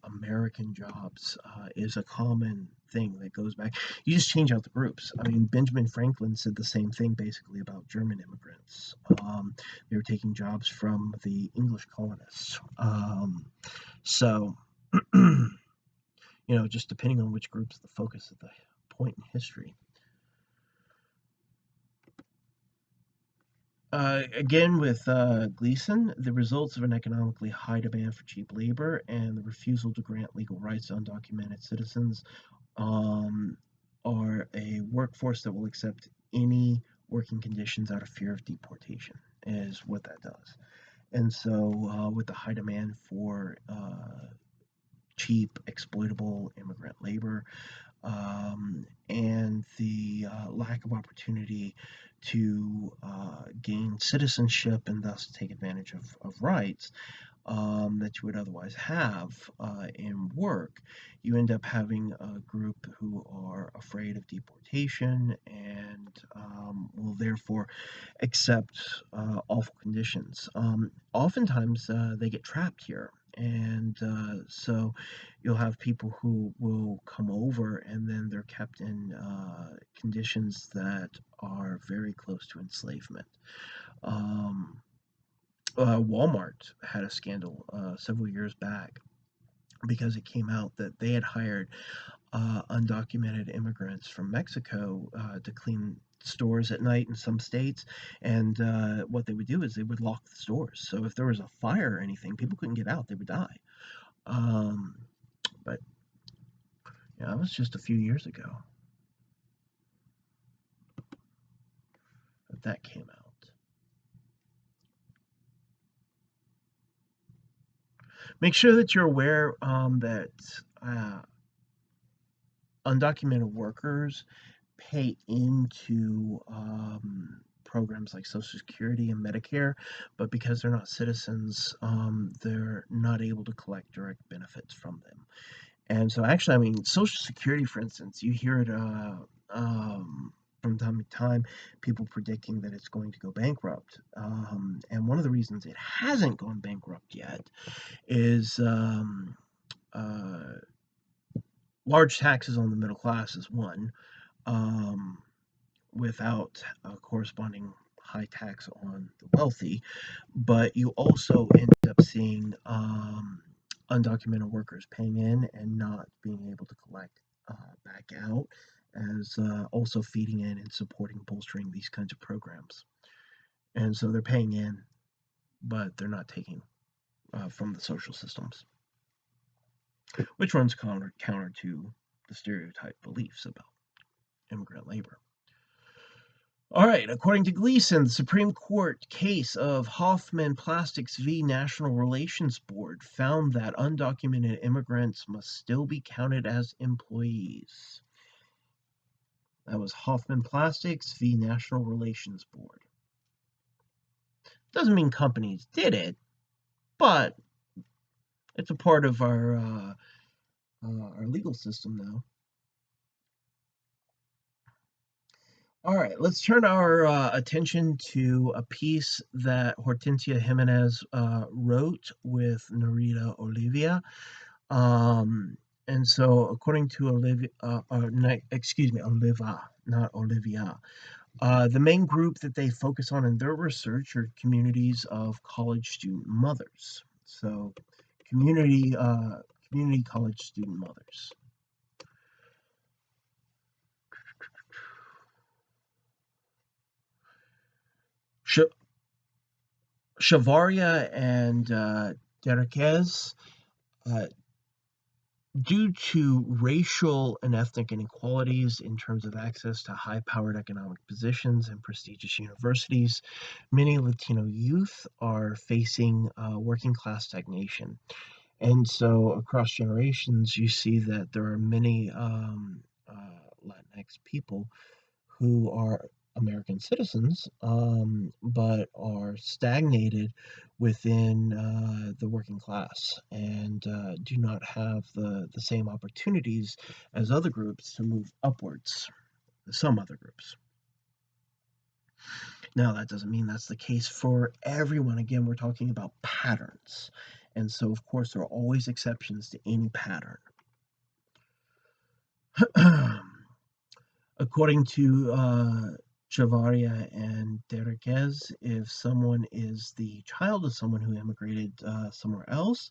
American jobs is a common thing that goes back. You just change out the groups. I mean, Benjamin Franklin said the same thing basically about German immigrants. They were taking jobs from the English colonists. So, just depending on which group's the focus at the point in history. Again, with Gleason, the results of an economically high demand for cheap labor and the refusal to grant legal rights to undocumented citizens um, are a workforce that will accept any working conditions out of fear of deportation, is what that does. And so, with the high demand for cheap, exploitable immigrant labor, and the lack of opportunity to gain citizenship and thus take advantage of rights that you would otherwise have in work, you end up having a group who are afraid of deportation and will therefore accept awful conditions. Oftentimes, they get trapped here. And so you'll have people who will come over and then they're kept in conditions that are very close to enslavement. Um, Walmart had a scandal several years back because it came out that they had hired undocumented immigrants from Mexico to clean stores at night in some states. And what they would do is they would lock the stores. So if there was a fire or anything, people couldn't get out, they would die. Um, but yeah, that was just a few years ago that that came out. Make sure that you're aware that uh, undocumented workers pay into programs like Social Security and Medicare, but because they're not citizens, they're not able to collect direct benefits from them. And so, actually, I mean, Social Security, for instance, you hear it from time to time, people predicting that it's going to go bankrupt. And one of the reasons it hasn't gone bankrupt yet is uh, large taxes on the middle class is one, um, without a corresponding high tax on the wealthy. But you also end up seeing undocumented workers paying in and not being able to collect back out, as also feeding in and supporting, bolstering these kinds of programs. And so they're paying in, but they're not taking from the social systems, which runs counter to the stereotype beliefs about immigrant labor. All right, according to Gleason, the Supreme Court case of Hoffman Plastics v. National Relations Board found that undocumented immigrants must still be counted as employees. That was Hoffman Plastics v. National Relations Board. Doesn't mean companies did it, but it's a part of our legal system now. All right, let's turn our attention to a piece that Hortensia Jimenez wrote with Narita Olivia. And so, according to Olivia, Oliva, not Olivia, the main group that they focus on in their research are communities of college student mothers. So, community college student mothers. Shavaria and Derekez, due to racial and ethnic inequalities in terms of access to high-powered economic positions and prestigious universities, many Latino youth are facing working-class stagnation. And so across generations, you see that there are many Latinx people who are American citizens, but are stagnated within the working class and do not have the same opportunities as other groups to move upwards, some other groups. Now, that doesn't mean that's the case for everyone. Again, we're talking about patterns. And so, of course, there are always exceptions to any pattern. According to Chavaria and Derekez, if someone is the child of someone who immigrated somewhere else,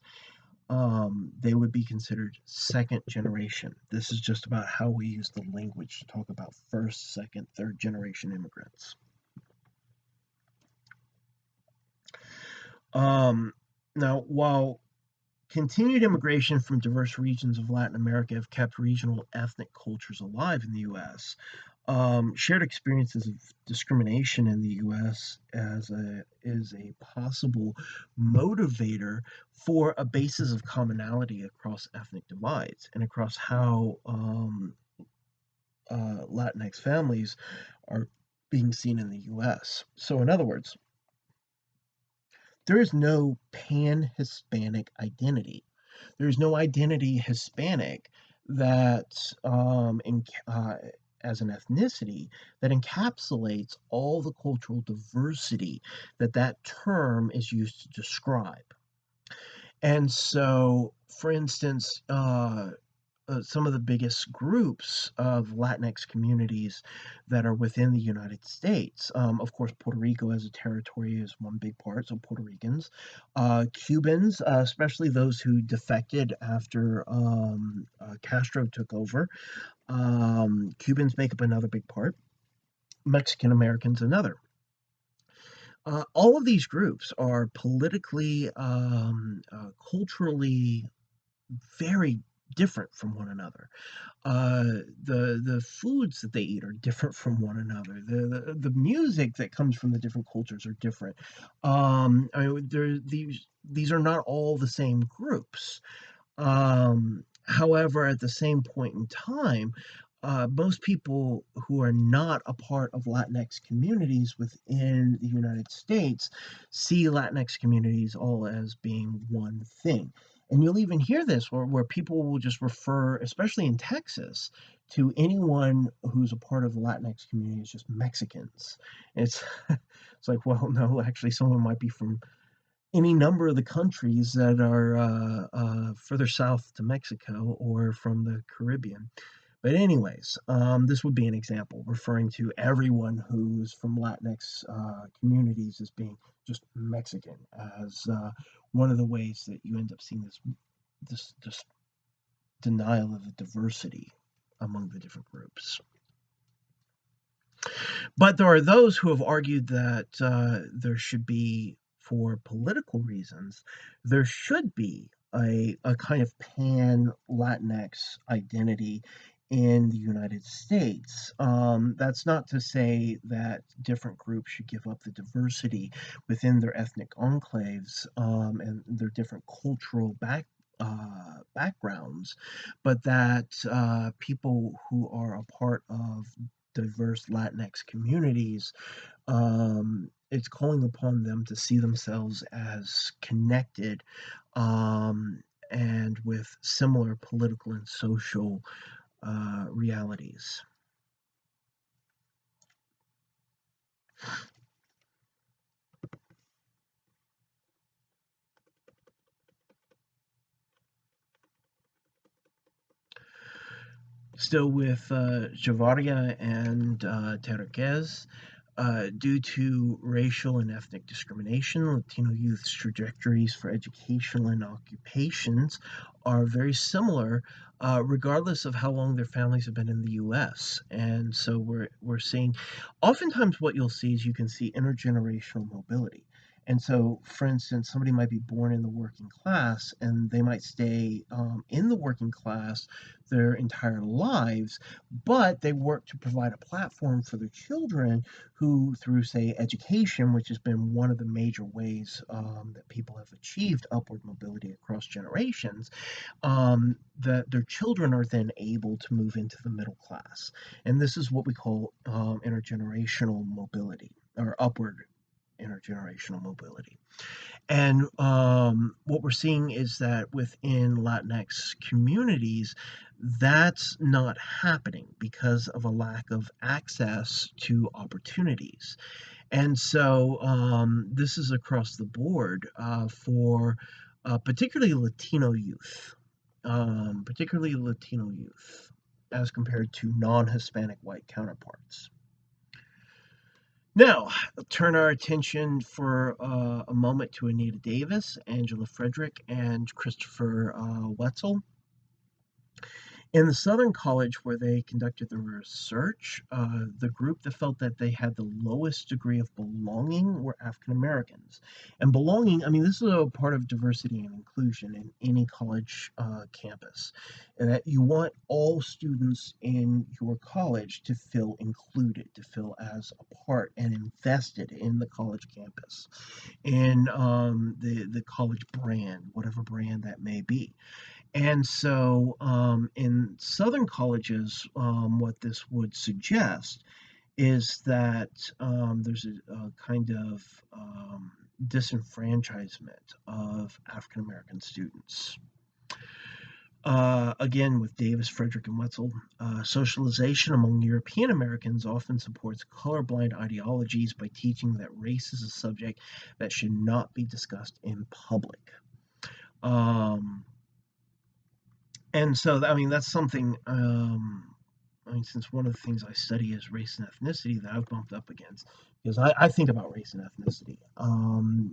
they would be considered second generation. This is just about how we use the language to talk about first, second, third generation immigrants. Now, while continued immigration from diverse regions of Latin America have kept regional ethnic cultures alive in the U.S., shared experiences of discrimination in the U.S. is a possible motivator for a basis of commonality across ethnic divides and across how Latinx families are being seen in the U.S. So, in other words, there is no pan-Hispanic identity. There is no identity Hispanic that, as an ethnicity, that encapsulates all the cultural diversity that that term is used to describe. And so, for instance, some of the biggest groups of Latinx communities that are within the United States. Of course, Puerto Rico as a territory is one big part, so Puerto Ricans. Cubans, especially those who defected after Castro took over. Cubans make up another big part. Mexican Americans, another. All of these groups are politically, culturally very different from one another. The foods that they eat are different from one another. The music that comes from the different cultures are different. I mean, these are not all the same groups. However, at the same point in time, most people who are not a part of Latinx communities within the United States see Latinx communities all as being one thing. And you'll even hear this where people will just refer, especially in Texas, to anyone who's a part of the Latinx community as just Mexicans. It's it's like, well, no, actually, someone might be from any number of the countries that are further south to Mexico or from the Caribbean. But anyways, this would be an example referring to everyone who's from Latinx communities as being just Mexican, as one of the ways that you end up seeing this denial of the diversity among the different groups. But there are those who have argued that there should be, for political reasons, there should be a kind of pan Latinx identity in the United States. That's not to say that different groups should give up the diversity within their ethnic enclaves and their different cultural backgrounds, but that people who are a part of diverse Latinx communities, it's calling upon them to see themselves as connected and with similar political and social realities. Still with Javaria and Terquez, due to racial and ethnic discrimination, Latino youth's trajectories for educational and occupations are very similar, regardless of how long their families have been in the U.S. And so we're seeing, oftentimes, what you'll see is you can see intergenerational mobility. And so, for instance, somebody might be born in the working class and they might stay in the working class their entire lives, but they work to provide a platform for their children who, through, say, education, which has been one of the major ways that people have achieved upward mobility across generations, that their children are then able to move into the middle class. And this is what we call intergenerational mobility or upward intergenerational mobility. And what we're seeing is that within Latinx communities, that's not happening because of a lack of access to opportunities. And so this is across the board for particularly Latino youth, as compared to non Hispanic white counterparts. Now, turn our attention for a moment to Anita Davis, Angela Frederick, and Christopher Wetzel. In the Southern College where they conducted the research, the group that felt that they had the lowest degree of belonging were African Americans. And belonging, I mean, this is a part of diversity and inclusion in any college campus, and that you want all students in your college to feel included, to feel as a part and invested in the college campus, in the college brand, whatever brand that may be. And so, in Southern colleges, what this would suggest is that there's a kind of disenfranchisement of African American students. Again, with Davis, Frederick, and Wetzel, socialization among European Americans often supports colorblind ideologies by teaching that race is a subject that should not be discussed in public. And so, I mean, that's something, I mean, since one of the things I study is race and ethnicity, that I've bumped up against, because I think about race and ethnicity,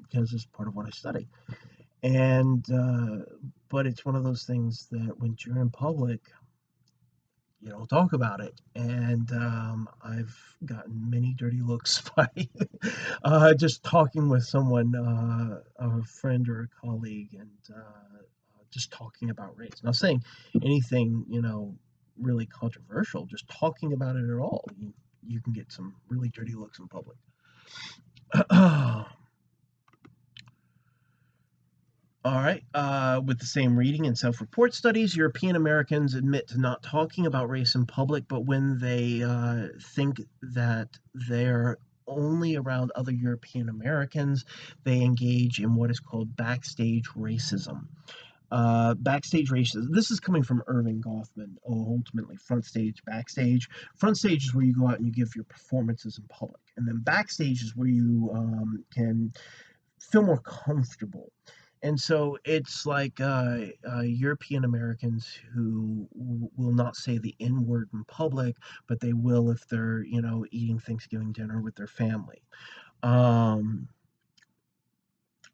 because it's part of what I study. And, but it's one of those things that when you're in public, you don't talk about it. And I've gotten many dirty looks by just talking with someone, a friend or a colleague, and just talking about race. Not saying anything, really controversial, just talking about it at all. You can get some really dirty looks in public. All right. With the same reading and self-report studies, European Americans admit to not talking about race in public, but when they think that they're only around other European Americans, they engage in what is called backstage racism. Backstage racism. This is coming from Irving Goffman. Ultimately, front stage, backstage. Front stage is where you go out and you give your performances in public, and then backstage is where you can feel more comfortable. And so it's like European Americans who will not say the N word in public, but they will if they're, eating Thanksgiving dinner with their family. Um,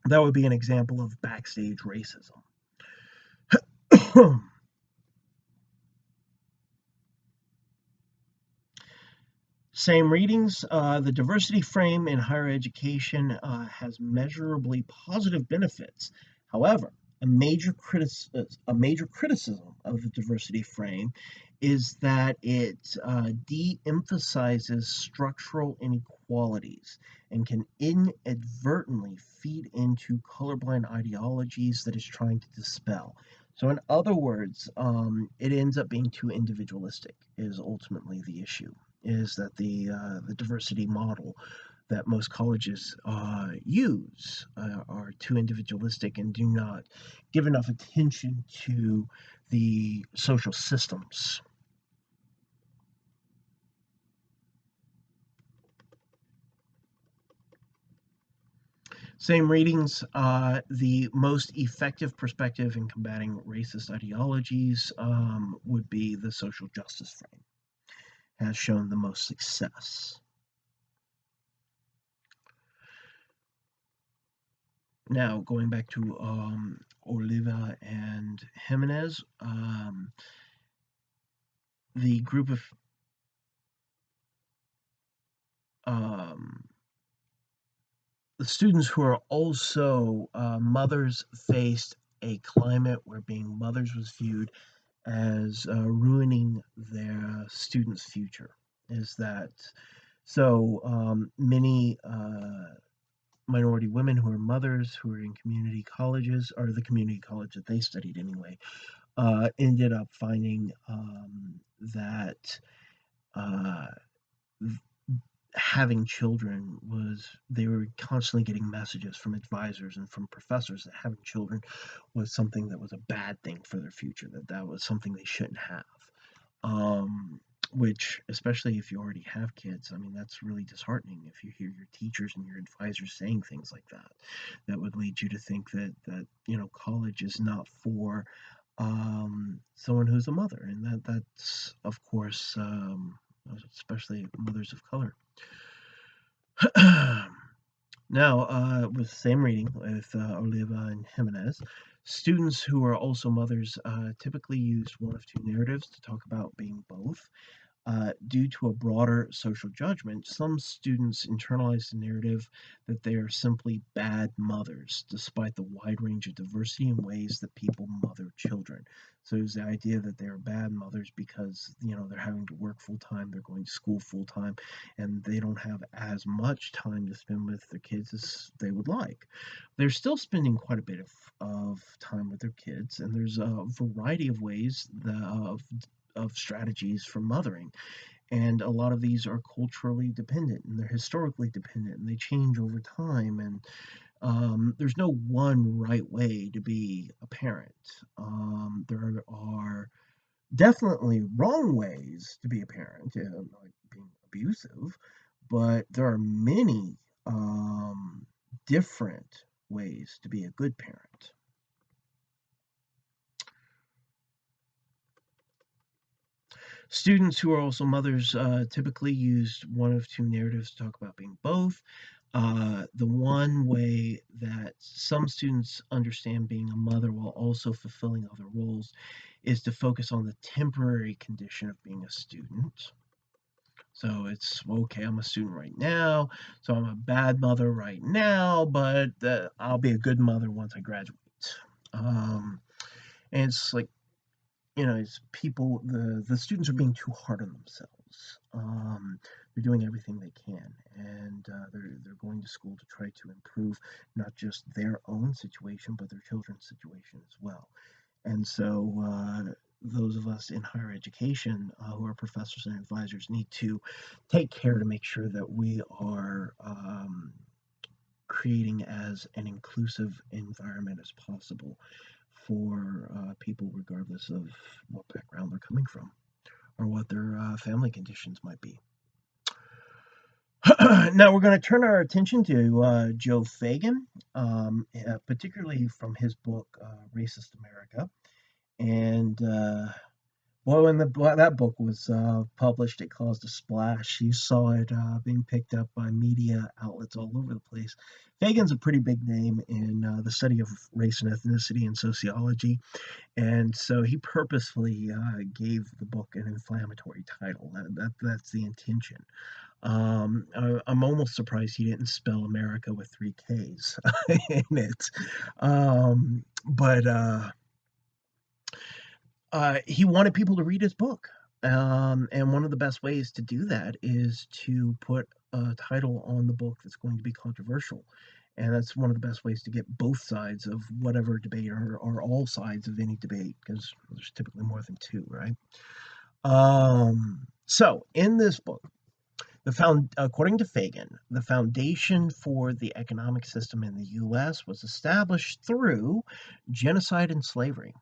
that would be an example of backstage racism. Same readings. The diversity frame in higher education has measurably positive benefits. However, a major criticism of the diversity frame is that it de-emphasizes structural inequalities and can inadvertently feed into colorblind ideologies that it's trying to dispel. So, in other words, it ends up being too individualistic. Is ultimately the issue, is that the diversity model that most colleges use are too individualistic and do not give enough attention to the social systems. Same readings. The most effective perspective in combating racist ideologies would be the social justice frame, has shown the most success. Now, going back to Oliva and Jimenez, the group of um, the students who are also mothers faced a climate where being mothers was viewed as ruining their students' future. Is that so? Many minority women who are mothers who are in community colleges, or the community college that they studied anyway, ended up finding that uh, having children was, they were constantly getting messages from advisors and from professors that having children was something that was a bad thing for their future, that was something they shouldn't have. Um, which, especially if you already have kids, I mean, that's really disheartening if you hear your teachers and your advisors saying things like that. That would lead you to think that college is not for someone who's a mother, and that's of course especially mothers of color. Now, with the same reading with Oliva and Jimenez, students who are also mothers typically use one of two narratives to talk about being both. Due to a broader social judgment, some students internalize the narrative that they are simply bad mothers, despite the wide range of diversity in ways that people mother children. So there's the idea that they're bad mothers because they're having to work full time, they're going to school full time, and they don't have as much time to spend with their kids as they would like. They're still spending quite a bit of time with their kids, and there's a variety of ways of strategies for mothering. And a lot of these are culturally dependent and they're historically dependent and they change over time. And there's no one right way to be a parent. There are definitely wrong ways to be a parent, like being abusive, but there are many different ways to be a good parent. Students who are also mothers typically use one of two narratives to talk about being both. The one way that some students understand being a mother while also fulfilling other roles is to focus on the temporary condition of being a student. So it's okay, I'm a student right now, so I'm a bad mother right now, but I'll be a good mother once I graduate. Um, and it's like, it's people, the students are being too hard on themselves. they're doing everything they can, and they're going to school to try to improve not just their own situation, but their children's situation as well. And so, those of us in higher education who are professors and advisors need to take care to make sure that we are creating as an inclusive environment as possible for people, regardless of what background they're coming from or what their family conditions might be. Now we're going to turn our attention to Joe Fagan, particularly from his book Racist America. And well, when that book was published, it caused a splash. You saw it being picked up by media outlets all over the place. Fagan's a pretty big name in the study of race and ethnicity and sociology, and so he purposefully gave the book an inflammatory title. That's the intention. I'm almost surprised he didn't spell America with three K's in it. But he wanted people to read his book. And one of the best ways to do that is to put a title on the book that's going to be controversial. And that's one of the best ways to get both sides of whatever debate or all sides of any debate, because there's typically more than two, right? So in this book, according to Fagan, the foundation for the economic system in the U.S. was established through genocide and slavery.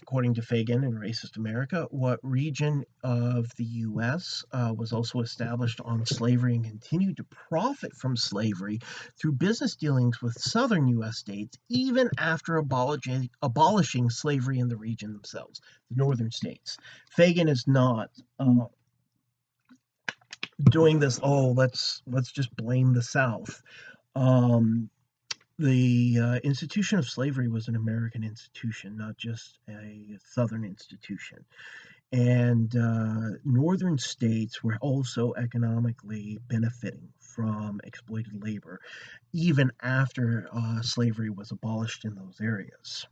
According to Fagan in Racist America, what region of the U.S. Was also established on slavery and continued to profit from slavery through business dealings with southern U.S. states, even after abolishing slavery in the region themselves, the northern states. Fagan is not doing this, oh, let's just blame the South. The institution of slavery was an American institution, not just a Southern institution. And northern states were also economically benefiting from exploited labor, even after slavery was abolished in those areas.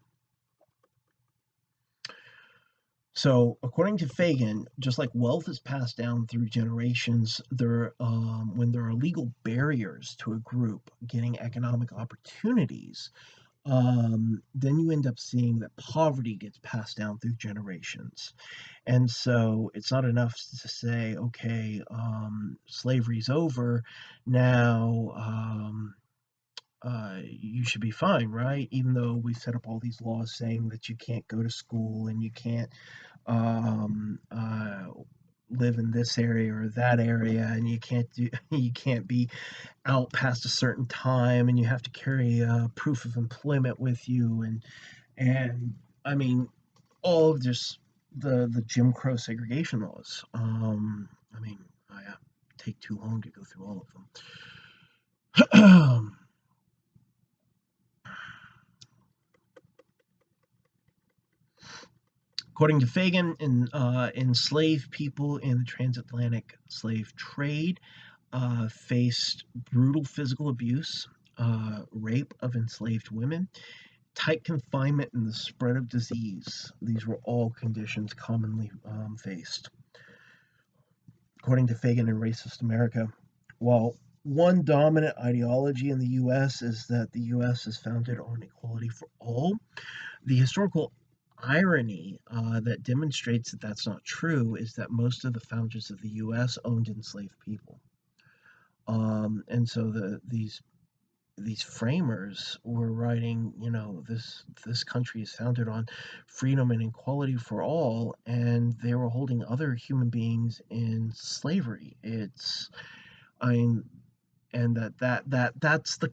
So, according to Fagan, just like wealth is passed down through generations, when there are legal barriers to a group getting economic opportunities, then you end up seeing that poverty gets passed down through generations. And so it's not enough to say, okay, slavery's over, now you should be fine, right? Even though we set up all these laws saying that you can't go to school and you can't um, uh, live in this area or that area, and you can't be out past a certain time, and you have to carry proof of employment with you, and I mean all of just the Jim Crow segregation laws. I mean, I take too long to go through all of them. According to Fagan, enslaved people in the transatlantic slave trade faced brutal physical abuse, rape of enslaved women, tight confinement, and the spread of disease. These were all conditions commonly faced. According to Fagan in Racist America, while one dominant ideology in the U.S. is that the U.S. is founded on equality for all, the historical irony that demonstrates that that's not true is that most of the founders of the U.S. owned enslaved people. And so these framers were writing, this country is founded on freedom and equality for all, and they were holding other human beings in slavery. I mean, and that's the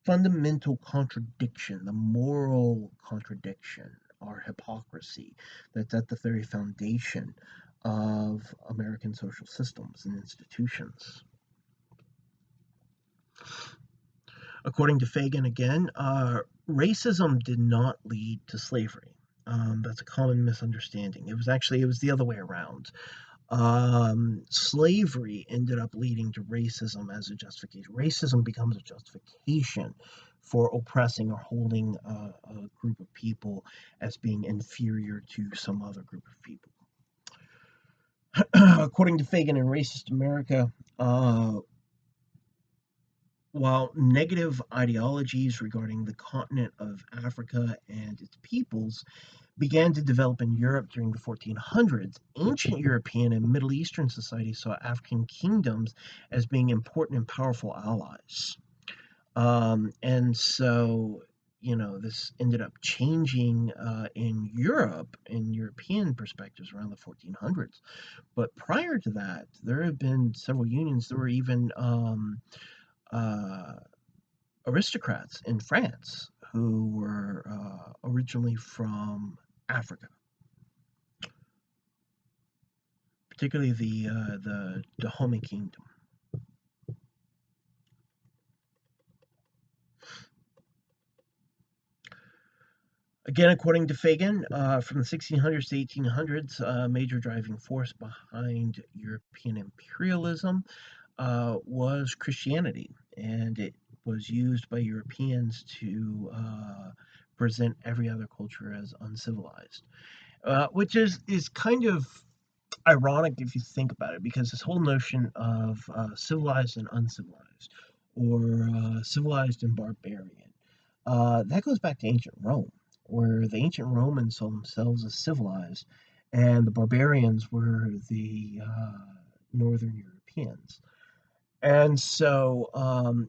fundamental contradiction, the moral contradiction or hypocrisy that's at the very foundation of American social systems and institutions. According to Fagan again, racism did not lead to slavery. That's a common misunderstanding. It was the other way around. Slavery ended up leading to racism as a justification. Racism becomes a justification for oppressing or holding a group of people as being inferior to some other group of people. According to Fagan and Racist America, while negative ideologies regarding the continent of Africa and its peoples began to develop in Europe during the 1400s, ancient European and Middle Eastern societies saw African kingdoms as being important and powerful allies. And so, this ended up changing in Europe, in European perspectives around the 1400s. But prior to that, there have been several unions. There were even uh, aristocrats in France who were originally from Africa, particularly the Dahomey Kingdom. Again, according to Fagan, from the 1600s to 1800s, a major driving force behind European imperialism was Christianity, and it was used by Europeans to present every other culture as uncivilized, which is kind of ironic if you think about it, because this whole notion of civilized and uncivilized, or civilized and barbarian, that goes back to ancient Rome, where the ancient Romans saw themselves as civilized, and the barbarians were the northern Europeans. And so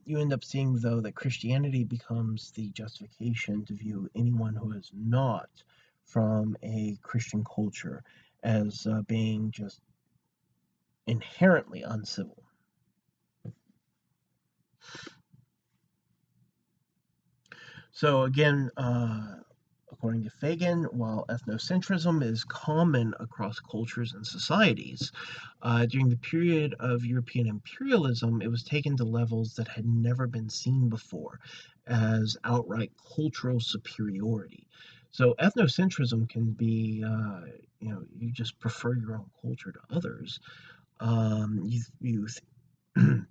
you end up seeing, though, that Christianity becomes the justification to view anyone who is not from a Christian culture as being just inherently uncivil. So, again, according to Fagan, while ethnocentrism is common across cultures and societies, during the period of European imperialism, it was taken to levels that had never been seen before as outright cultural superiority. So, ethnocentrism can be, you just prefer your own culture to others. You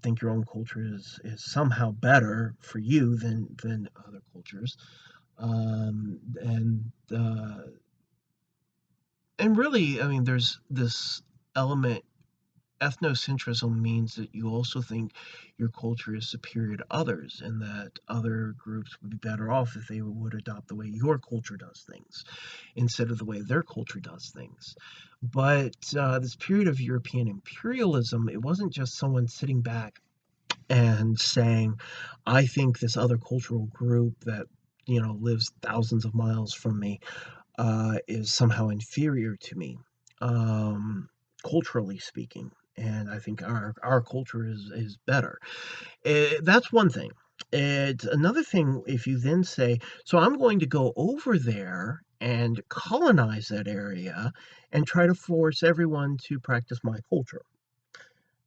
think your own culture is somehow better for you than other cultures, um, and uh, and really, I mean, there's this element. Ethnocentrism means that you also think your culture is superior to others, and that other groups would be better off if they would adopt the way your culture does things instead of the way their culture does things. But this period of European imperialism, it wasn't just someone sitting back and saying, I think this other cultural group that lives thousands of miles from me is somehow inferior to me, um, culturally speaking, and I think our culture is better. That's one thing. It's another thing if you then say, so I'm going to go over there and colonize that area and try to force everyone to practice my culture.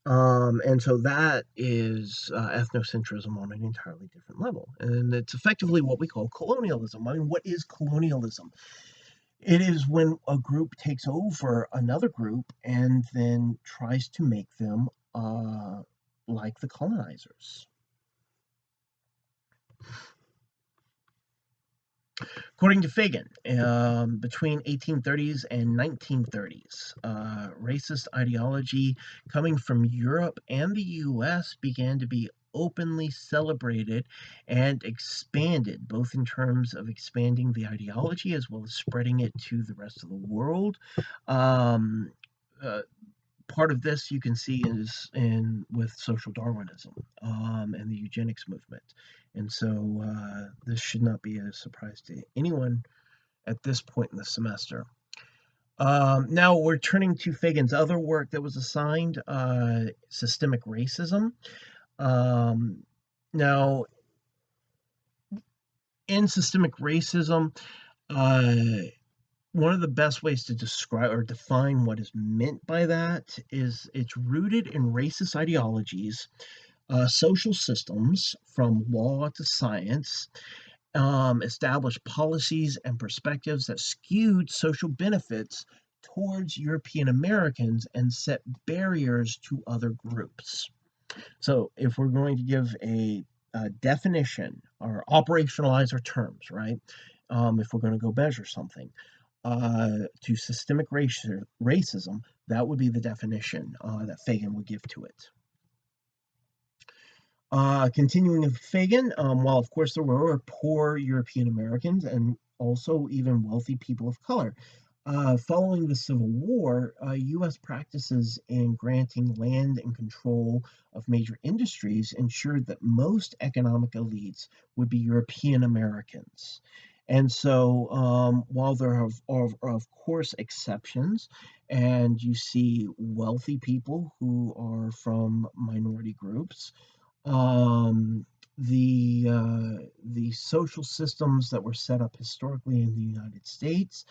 And so that is ethnocentrism on an entirely different level. And it's effectively what we call colonialism. I mean, what is colonialism? It is when a group takes over another group and then tries to make them like the colonizers. According to Fagan, between 1830s and 1930s, racist ideology coming from Europe and the US began to be openly celebrated and expanded, both in terms of expanding the ideology as well as spreading it to the rest of the world. Um, uh, Part of this you can see is in with social Darwinism and the eugenics movement, and so this should not be a surprise to anyone at this point in the semester. Now we're turning to Fagan's other work that was assigned, systemic racism. Um, Now, in systemic racism, uh, one of the best ways to describe or define what is meant by that is it's rooted in racist ideologies, social systems from law to science, established policies and perspectives that skewed social benefits towards European Americans and set barriers to other groups. So, if we're going to give a definition or operationalize our terms, right? If we're going to go measure something, to systemic racism, that would be the definition that Fagan would give to it. Continuing with Fagan, while of course there were poor European Americans and also even wealthy people of color, following the Civil War, U.S. practices in granting land and control of major industries ensured that most economic elites would be European Americans. And so, while there are, of course, exceptions, and you see wealthy people who are from minority groups, um, the social systems that were set up historically in the United States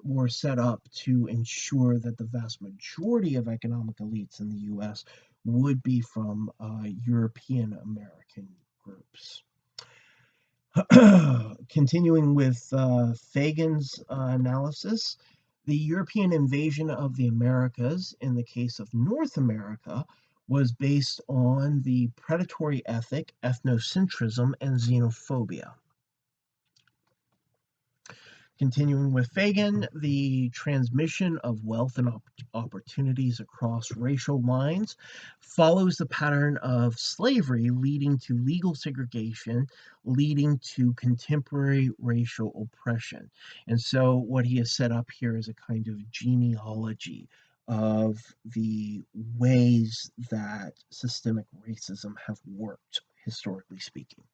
were set up to ensure that the vast majority of economic elites in the U.S. would be from European American groups. Continuing with Fagan's analysis, the European invasion of the Americas, in the case of North America, was based on the predatory ethic, ethnocentrism, and xenophobia. Continuing with Fagan, the transmission of wealth and opportunities across racial lines follows the pattern of slavery leading to legal segregation, leading to contemporary racial oppression. And so, what he has set up here is a kind of genealogy of the ways that systemic racism have worked, historically speaking.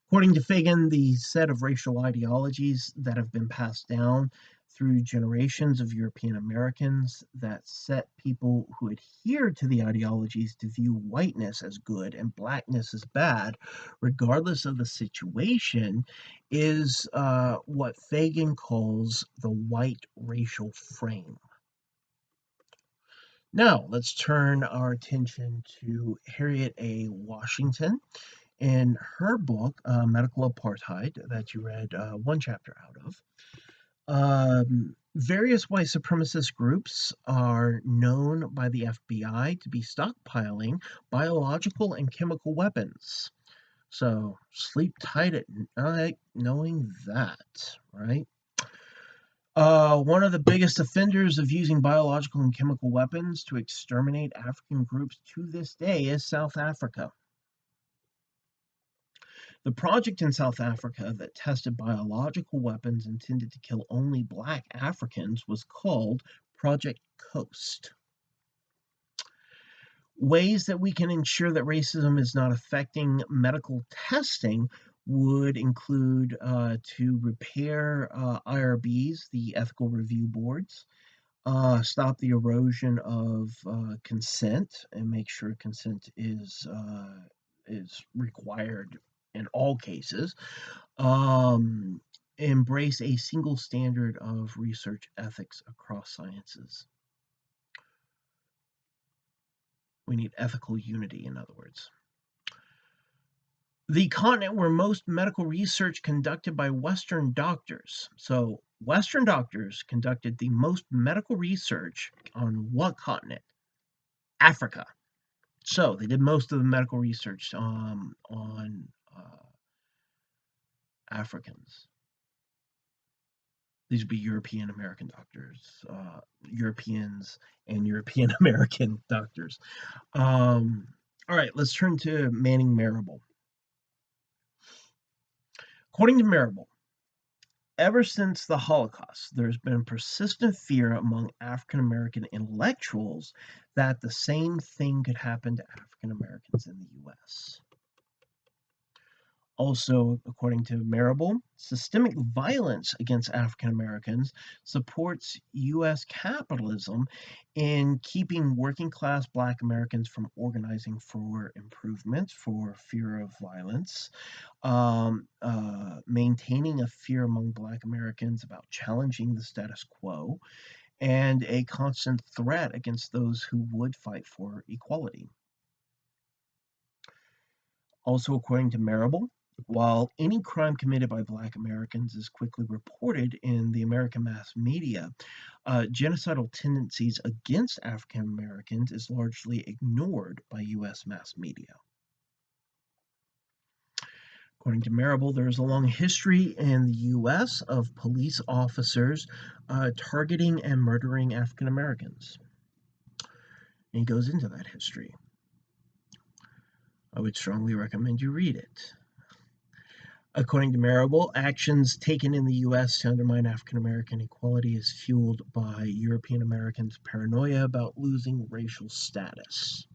According to Fagan, the set of racial ideologies that have been passed down through generations of European Americans that set people who adhere to the ideologies to view whiteness as good and blackness as bad, regardless of the situation, is what Fagan calls the white racial frame. Now, let's turn our attention to Harriet A. Washington. In her book, Medical Apartheid, that you read one chapter out of, various white supremacist groups are known by the FBI to be stockpiling biological and chemical weapons. So sleep tight at night knowing that, right? One of the biggest offenders of using biological and chemical weapons to exterminate African groups to this day is South Africa. The project in South Africa that tested biological weapons intended to kill only Black Africans was called Project Coast. Ways that we can ensure that racism is not affecting medical testing would include to repair IRBs, the ethical review boards, stop the erosion of consent, and make sure consent is required in all cases. Embrace a single standard of research ethics across sciences. We need ethical unity, in other words. The continent where most medical research conducted by Western doctors. So, Western doctors conducted the most medical research on what continent? Africa. So, they did most of the medical research on Africans. These would be European American doctors, Europeans and European American doctors. All right, let's turn to Manning Marable. According to Marable, ever since the Holocaust, there's been persistent fear among African American intellectuals that the same thing could happen to African Americans in the U.S. Also, according to Marable, systemic violence against African Americans supports U.S. capitalism in keeping working class Black Americans from organizing for improvements, for fear of violence, maintaining a fear among Black Americans about challenging the status quo, and a constant threat against those who would fight for equality. Also, according to Marable, while any crime committed by Black Americans is quickly reported in the American mass media, genocidal tendencies against African Americans is largely ignored by U.S. mass media. According to Marable, there is a long history in the U.S. of police officers targeting and murdering African Americans. And he goes into that history. I would strongly recommend you read it. According to Marable, actions taken in the U.S. to undermine African American equality is fueled by European Americans' paranoia about losing racial status.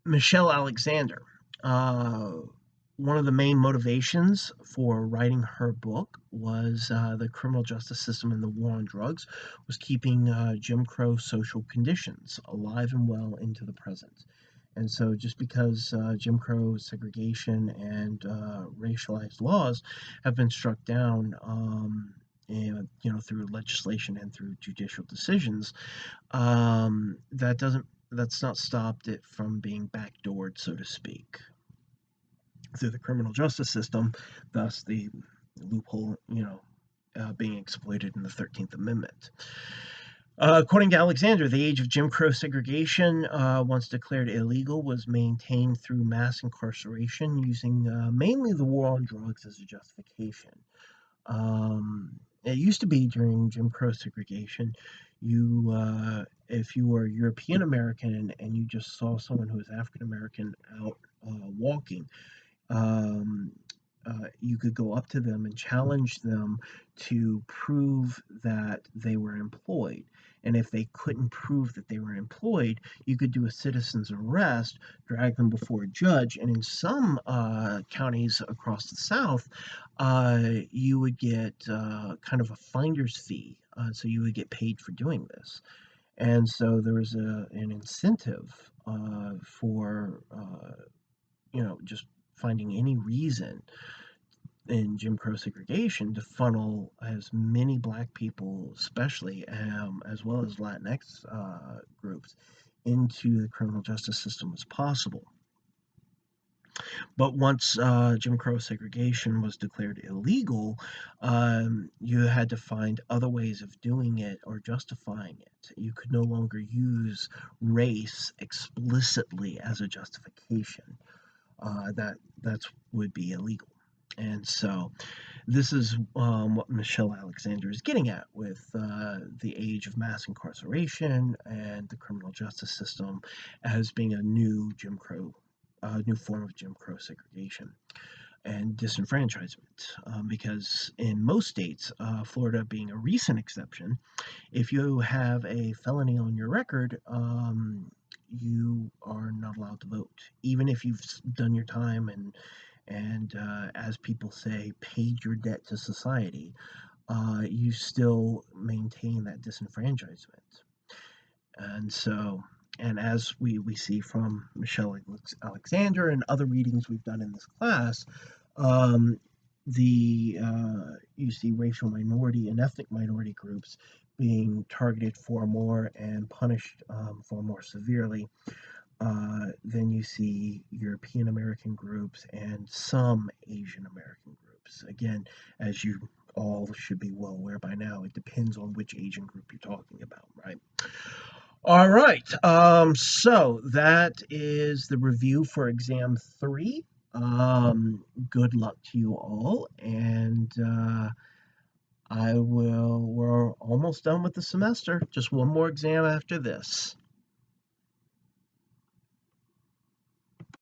Michelle Alexander. One of the main motivations for writing her book was the criminal justice system and the war on drugs was keeping Jim Crow social conditions alive and well into the present. And so just because Jim Crow segregation and racialized laws have been struck down and, through legislation and through judicial decisions, that's not stopped it from being backdoored, so to speak, through the criminal justice system, thus the loophole, being exploited in the 13th Amendment. According to Alexander, the age of Jim Crow segregation, once declared illegal, was maintained through mass incarceration using mainly the war on drugs as a justification. It used to be during Jim Crow segregation, if you were European American and you just saw someone who was African American out walking, you could go up to them and challenge them to prove that they were employed. And if they couldn't prove that they were employed, you could do a citizen's arrest, drag them before a judge, and in some counties across the South, you would get kind of a finder's fee. So you would get paid for doing this. And so there was an incentive for, just finding any reason in Jim Crow segregation to funnel as many black people, especially, as well as Latinx groups, into the criminal justice system as possible. But once Jim Crow segregation was declared illegal, you had to find other ways of doing it or justifying it. You could no longer use race explicitly as a justification. That would be illegal. And so this is what Michelle Alexander is getting at with the age of mass incarceration and the criminal justice system as being a new new form of Jim Crow segregation and disenfranchisement. Because in most states, Florida being a recent exception, if you have a felony on your record, you are not allowed to vote, even if you've done your time and as people say, paid your debt to society. You still maintain that disenfranchisement. And so, and as we see from Michelle Alexander and other readings we've done in this class, you see racial minority and ethnic minority groups being targeted far more and punished far more severely than you see European American groups and some Asian American groups. Again, as you all should be well aware by now, it depends on which Asian group you're talking about, right? All right, so that is the review for exam 3. Good luck to you all, and we're almost done with the semester. Just one more exam after this.